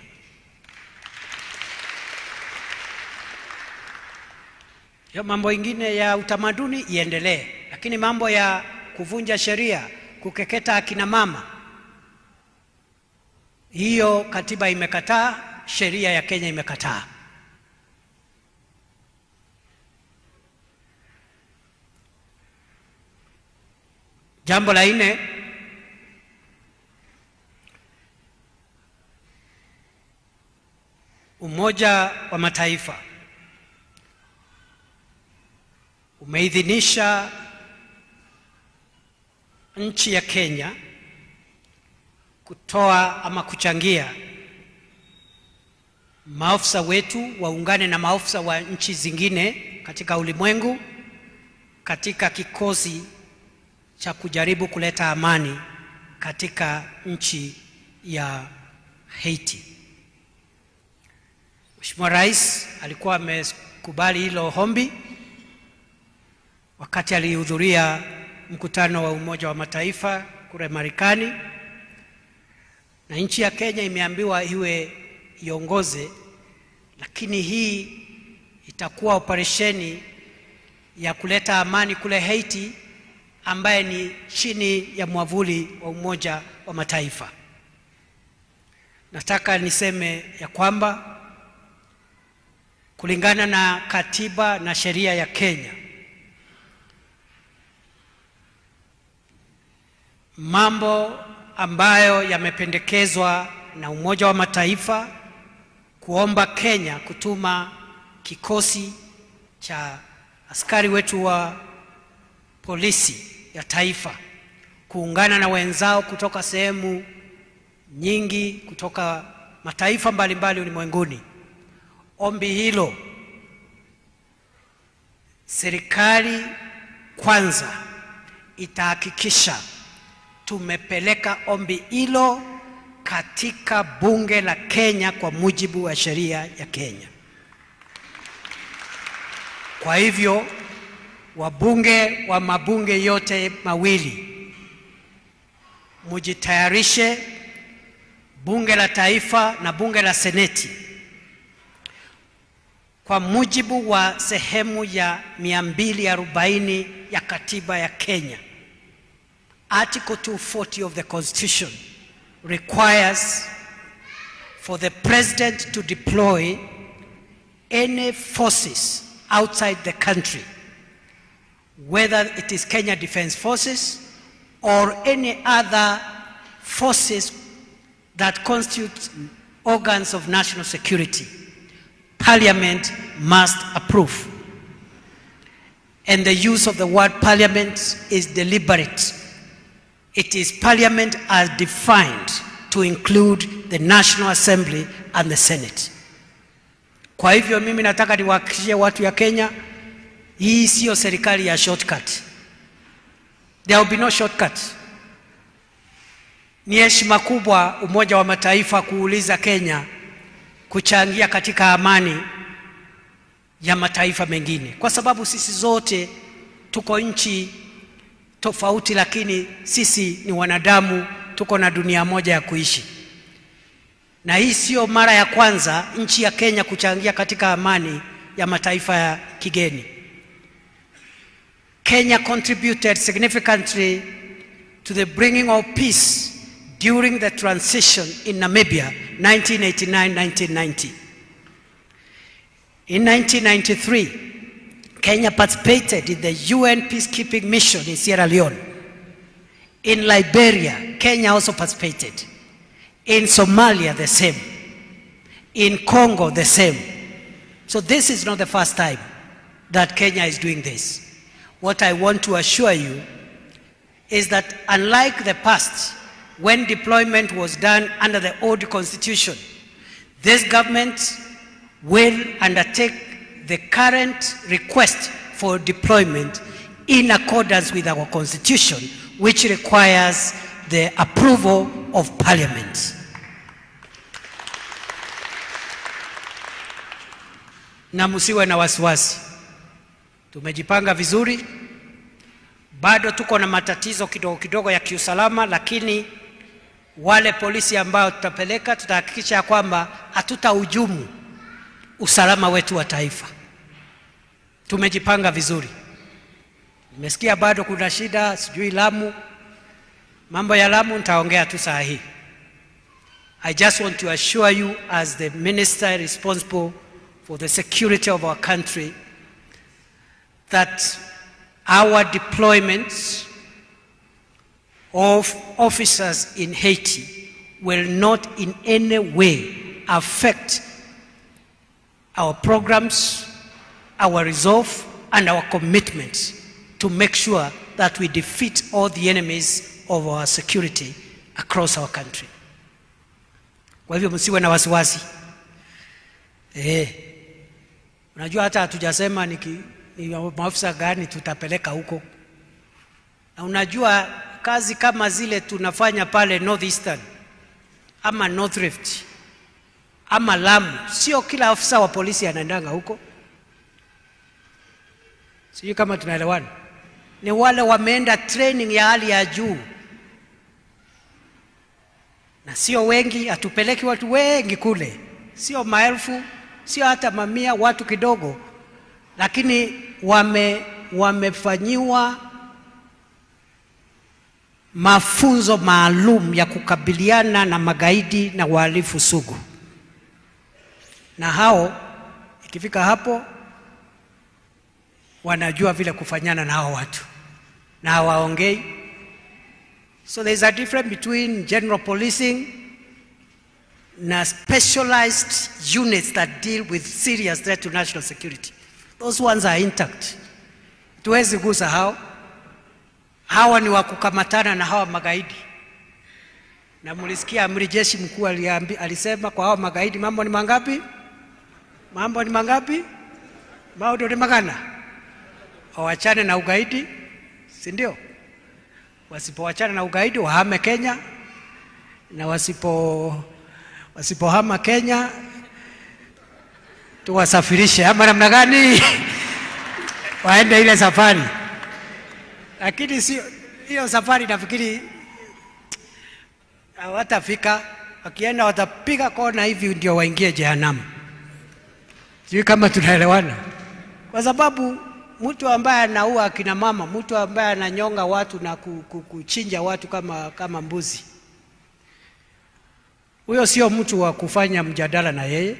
Hiyo mambo ingine ya utamaduni iendelee, lakini mambo ya kuvunja sheria, kukeketa akina mama, hiyo katiba imekataa, sheria ya Kenya imekataa. Jambo la nne, Umoja wa Mataifa umeidhinisha nchi ya Kenya kutoa ama kuchangia maafisa wetu waungane na maafisa wa nchi zingine katika ulimwengu katika kikosi cha kujaribu kuleta amani katika nchi ya Haiti. Mheshimiwa Rais alikuwa amekubali hilo ombi wakati alihudhuria mkutano wa Umoja wa Mataifa kule Marekani, na nchi ya Kenya imeambiwa iwe iongoze, lakini hii itakuwa operesheni ya kuleta amani kule Haiti ambaye ni chini ya mwavuli wa Umoja wa Mataifa. Nataka niseme ya kwamba kulingana na katiba na sheria ya Kenya, mambo ambayo yamependekezwa na Umoja wa Mataifa kuomba Kenya kutuma kikosi cha askari wetu wa polisi ya taifa kuungana na wenzao kutoka sehemu nyingi kutoka mataifa mbalimbali ulimwenguni. Ombi hilo serikali kwanza itahakikisha tumepeleka ombi hilo katika bunge la Kenya kwa mujibu wa sheria ya Kenya. Kwa hivyo wabunge wa mabunge yote mawili, mujitayarishe, bunge la taifa na bunge la seneti, kwa mujibu wa sehemu ya 240 ya katiba ya Kenya. Article 240 of the Constitution requires for the president to deploy any forces outside the country, whether it is Kenya Defence Forces or any other forces that constitute organs of national security. Parliament must approve. And the use of the word parliament is deliberate. It is parliament as defined to include the National Assembly and the Senate. Kwa hivyo mimi nataka niwahakikishie watu ya Kenya, hii sio serikali ya shortcut. There will be no shortcut. Ni heshima kubwa Umoja wa Mataifa kuuliza Kenya kuchangia katika amani ya mataifa mengine, kwa sababu sisi zote tuko nchi tofauti, lakini sisi ni wanadamu, tuko na dunia moja ya kuishi. Na hii sio mara ya kwanza nchi ya Kenya kuchangia katika amani ya mataifa ya kigeni. Kenya contributed significantly to the bringing of peace during the transition in Namibia, 1989-1990. In 1993, Kenya participated in the UN peacekeeping mission in Sierra Leone. In Liberia, Kenya also participated. In Somalia, the same. In Congo, the same. So this is not the first time that Kenya is doing this. What I want to assure you is that unlike the past, when deployment was done under the old constitution, this government will undertake the current request for deployment in accordance with our constitution, which requires the approval of parliament. Na msiwe na wasiwasi. Tumejipanga vizuri. Bado tuko na matatizo kidogo kidogo ya kiusalama, lakini wale polisi ambao tutapeleka tutahakikisha kwamba hatutahujumu usalama wetu wa taifa. Tumejipanga vizuri. Nimesikia bado kuna shida sijui Lamu. Mambo ya Lamu nitaongea tu saa hii. I just want to assure you as the minister responsible for the security of our country that our deployments of officers in Haiti will not in any way affect our programs, our resolve, and our commitments to make sure that we defeat all the enemies of our security across our country. Kwa hivyo msiwe na wasiwasi. Unajua hata hatujasema ni maafisa gani tutapeleka huko. Na unajua kazi kama zile tunafanya pale Northeastern ama North Rift ama Lamu, sio kila afisa wa polisi anaendanga huko. Sio kama tunaelewana. Ni wale wameenda training ya hali ya juu. Na sio wengi, atupeleki watu wengi kule. Sio maelfu, sio hata mamia, watu kidogo. Lakini wamefanyiwa mafunzo maalum ya kukabiliana na magaidi na wahalifu sugu. Na hao ikifika hapo wanajua vile kufanyana na hao watu. Na hawaongei. So there is a difference between general policing na specialized units that deal with serious threat to national security. Those ones are intact. Tuwezi gusa hao. Hawa ni wakukamatana na hawa magaidi. Na mulisikia amiri jeshi mkuu alisema kwa hawa magaidi mambo ni mangapi? Mambo ni mangapi? Mambo ni magana. Wawachane na ugaidi, si ndio? Wasipowachana na ugaidi wahame Kenya. na wasipohama Kenya tuwasafirishe ama namna gani waende ile safari. Lakini sio hiyo safari, nafikiri hawatafika. Wakienda watapiga kona hivi ndio waingie jehanamu. Sio kama tunaelewana. Kwa sababu mtu ambaye anaua akina mama, mtu ambaye ananyonga watu na kuchinja watu kama mbuzi, huyo sio mtu wa kufanya mjadala na yeye.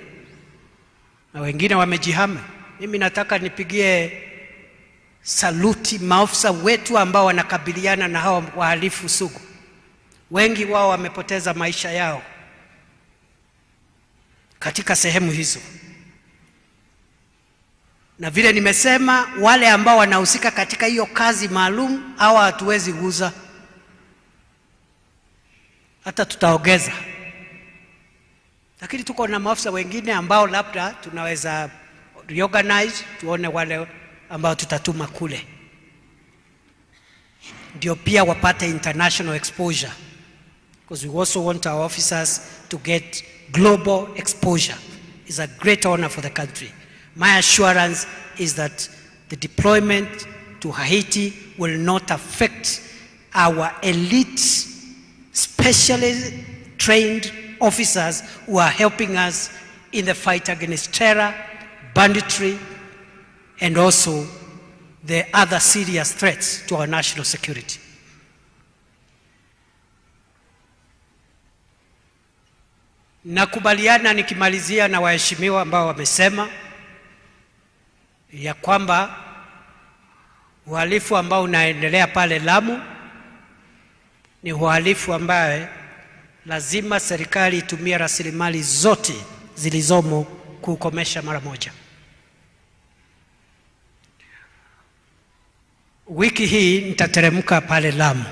Na wengine wamejihami. Mimi nataka nipigie saluti maafisa wetu ambao wanakabiliana na hao wahalifu sugu. Wengi wao wamepoteza maisha yao katika sehemu hizo. Na vile nimesema, wale ambao wanahusika katika hiyo kazi maalum hawa hatuwezi guza, hata tutaongeza. Lakini tuko na maafisa wengine ambao labda tunaweza reorganize, tuone wale ambao tutatuma kule ndio pia wapate international exposure, because we also want our officers to get global exposure. It's a great honor for the country. My assurance is that the deployment to Haiti will not affect our elite, specially trained officers who are helping us in the fight against terror, banditry, and also the other serious threats to our national security. Nakubaliana nikimalizia na waheshimiwa ambao wamesema ya kwamba uhalifu ambao unaendelea pale Lamu ni uhalifu ambaye lazima serikali itumie rasilimali zote zilizomo kukomesha mara moja. Wiki hii nitateremka pale Lamu.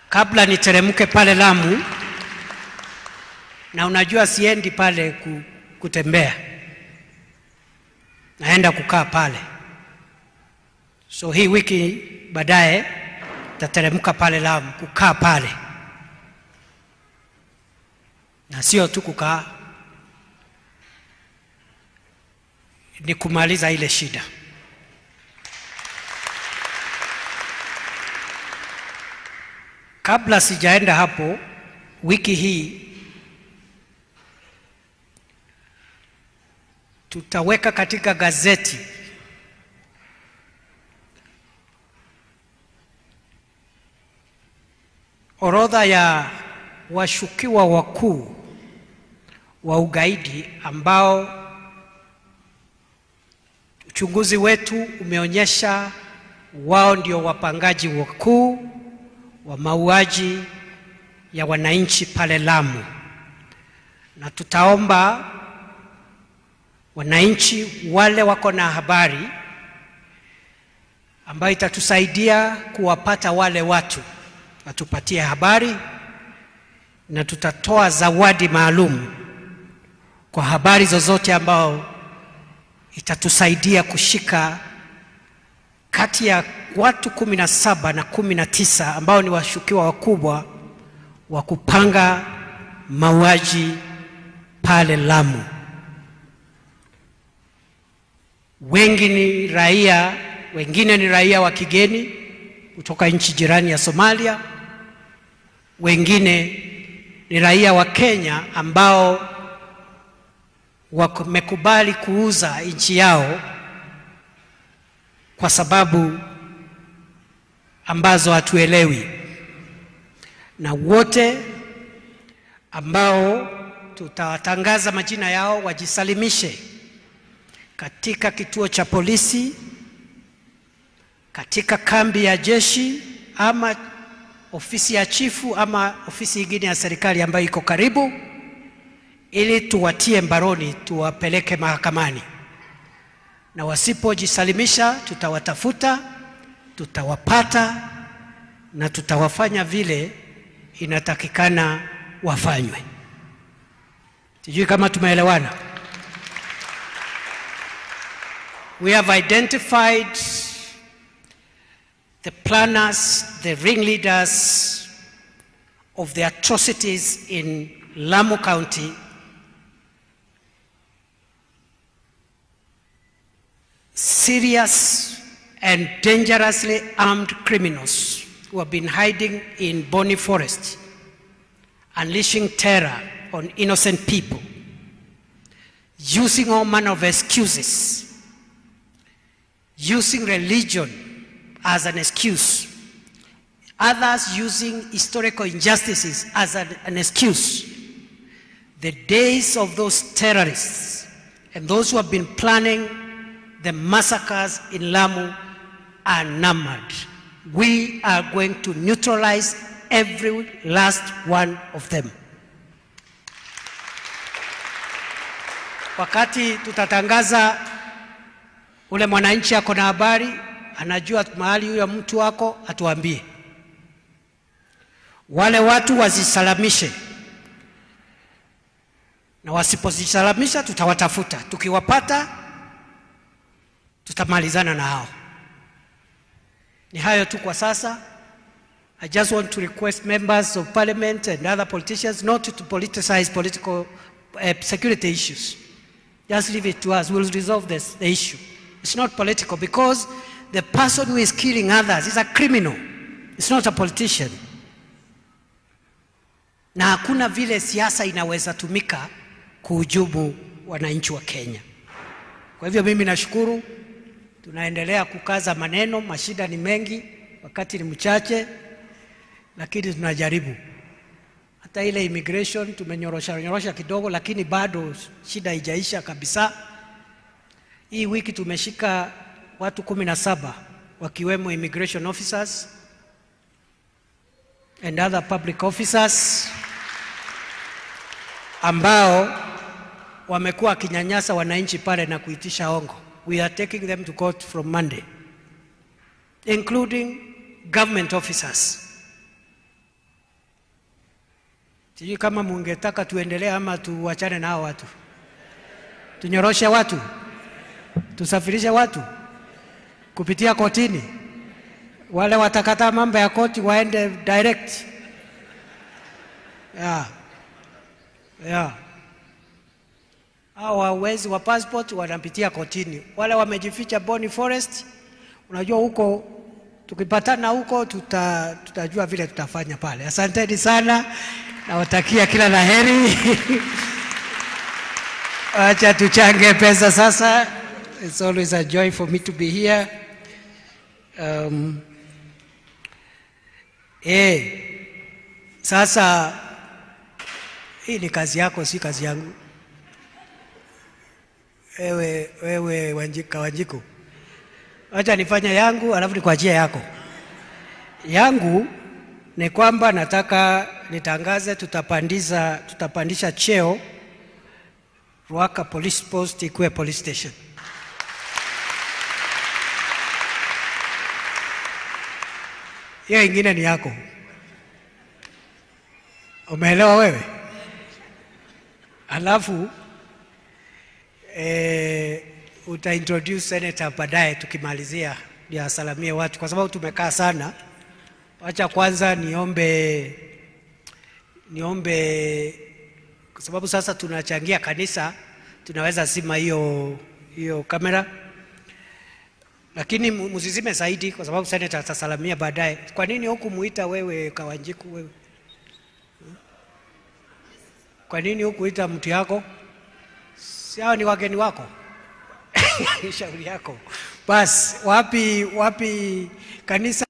Kabla niteremke pale Lamu, na unajua siendi pale kutembea, naenda kukaa pale. So hii wiki baadaye nitateremka pale Lamu kukaa pale, na sio tu kukaa, ni kumaliza ile shida. Kabla sijaenda hapo, wiki hii tutaweka katika gazeti orodha ya washukiwa wakuu wa ugaidi ambao uchunguzi wetu umeonyesha wao ndio wapangaji wakuu wa mauaji ya wananchi pale Lamu. Na tutaomba wananchi wale wako na habari ambayo itatusaidia kuwapata wale watu, watupatie habari, na tutatoa zawadi maalum kwa habari zozote ambao itatusaidia kushika kati ya watu 17 na 19 ambao ni washukiwa wakubwa wa kupanga mauaji pale Lamu. Wengi ni raia, wengine ni raia wa kigeni kutoka nchi jirani ya Somalia, wengine ni raia wa Kenya ambao wamekubali kuuza nchi yao kwa sababu ambazo hatuelewi. Na wote ambao tutawatangaza majina yao wajisalimishe katika kituo cha polisi, katika kambi ya jeshi, ama ofisi ya chifu, ama ofisi nyingine ya serikali ambayo iko karibu, ili tuwatie mbaroni, tuwapeleke mahakamani. Na wasipojisalimisha tutawatafuta, tutawapata, na tutawafanya vile inatakikana wafanywe. Sijui kama tumeelewana. We have identified the planners, the ringleaders of the atrocities in Lamu County, serious and dangerously armed criminals who have been hiding in Boni Forest, unleashing terror on innocent people, using all manner of excuses, using religion as an excuse, others using historical injustices as an excuse. The days of those terrorists and those who have been planning the massacres in Lamu are numbered. We are going to neutralize every last one of them. Wakati tutatangaza, ule mwananchi ako na habari, anajua mahali huyo mtu wako, atuambie. Wale watu wazisalamishe, na wasipozisalamisha tutawatafuta. Tukiwapata tutamalizana na hao. Ni hayo tu kwa sasa. I just want to request members of parliament and other politicians not to politicize political security issues. Just leave it to us. We'll resolve the issue. It's not political, because the person who is killing others is a criminal. It's not a politician. Na hakuna vile siasa inaweza tumika kuhujumu wananchi wa Kenya. Kwa hivyo mimi nashukuru, tunaendelea kukaza maneno, mashida ni mengi, wakati ni mchache, lakini tunajaribu. Hata ile immigration tumenyorosha kidogo, lakini bado shida haijaisha kabisa. Hii wiki tumeshika watu 17 wakiwemo immigration officers and other public officers ambao wamekuwa kinyanyasa wananchi pale na kuitisha hongo. We are taking them to court from Monday, including government officers. Sijui kama mungetaka tuendelee ama tuachane na hao watu. Tunyoroshe watu, tusafirishe watu kupitia kotini. Wale watakataa mambo ya koti waende direct. Hawa wezi wa passport wanapitia kotini. Wale wamejificha Boni Forest, unajua huko tukipatana huko tutajua vile tutafanya pale. Asanteni sana, nawatakia kila laheri. Acha tuchange pesa sasa. It's always a joy for me to be here. Sasa hii ni kazi yako, si kazi yangu. Wewe Wanjiko. Acha nifanye yangu alafu nikuachie yako. Yangu ni kwamba nataka nitangaze tutapandisha cheo Ruaka Police Post ikuwe police station. Hiyo ingine ni yako. Umeelewa wewe? Alafu utaintroduce senator baadaye tukimalizia, ndio asalamie watu, kwa sababu tumekaa sana. Acha kwanza niombe kwa sababu sasa tunachangia kanisa, tunaweza sima hiyo kamera, lakini msizime zaidi kwa sababu senator atasalamia baadaye. Kwa nini hukumuita wewe Kawanjiku wewe? Kwa nini hukuita mtu yako? Si hao ni wageni wako? Shauri yako. Bas, wapi kanisa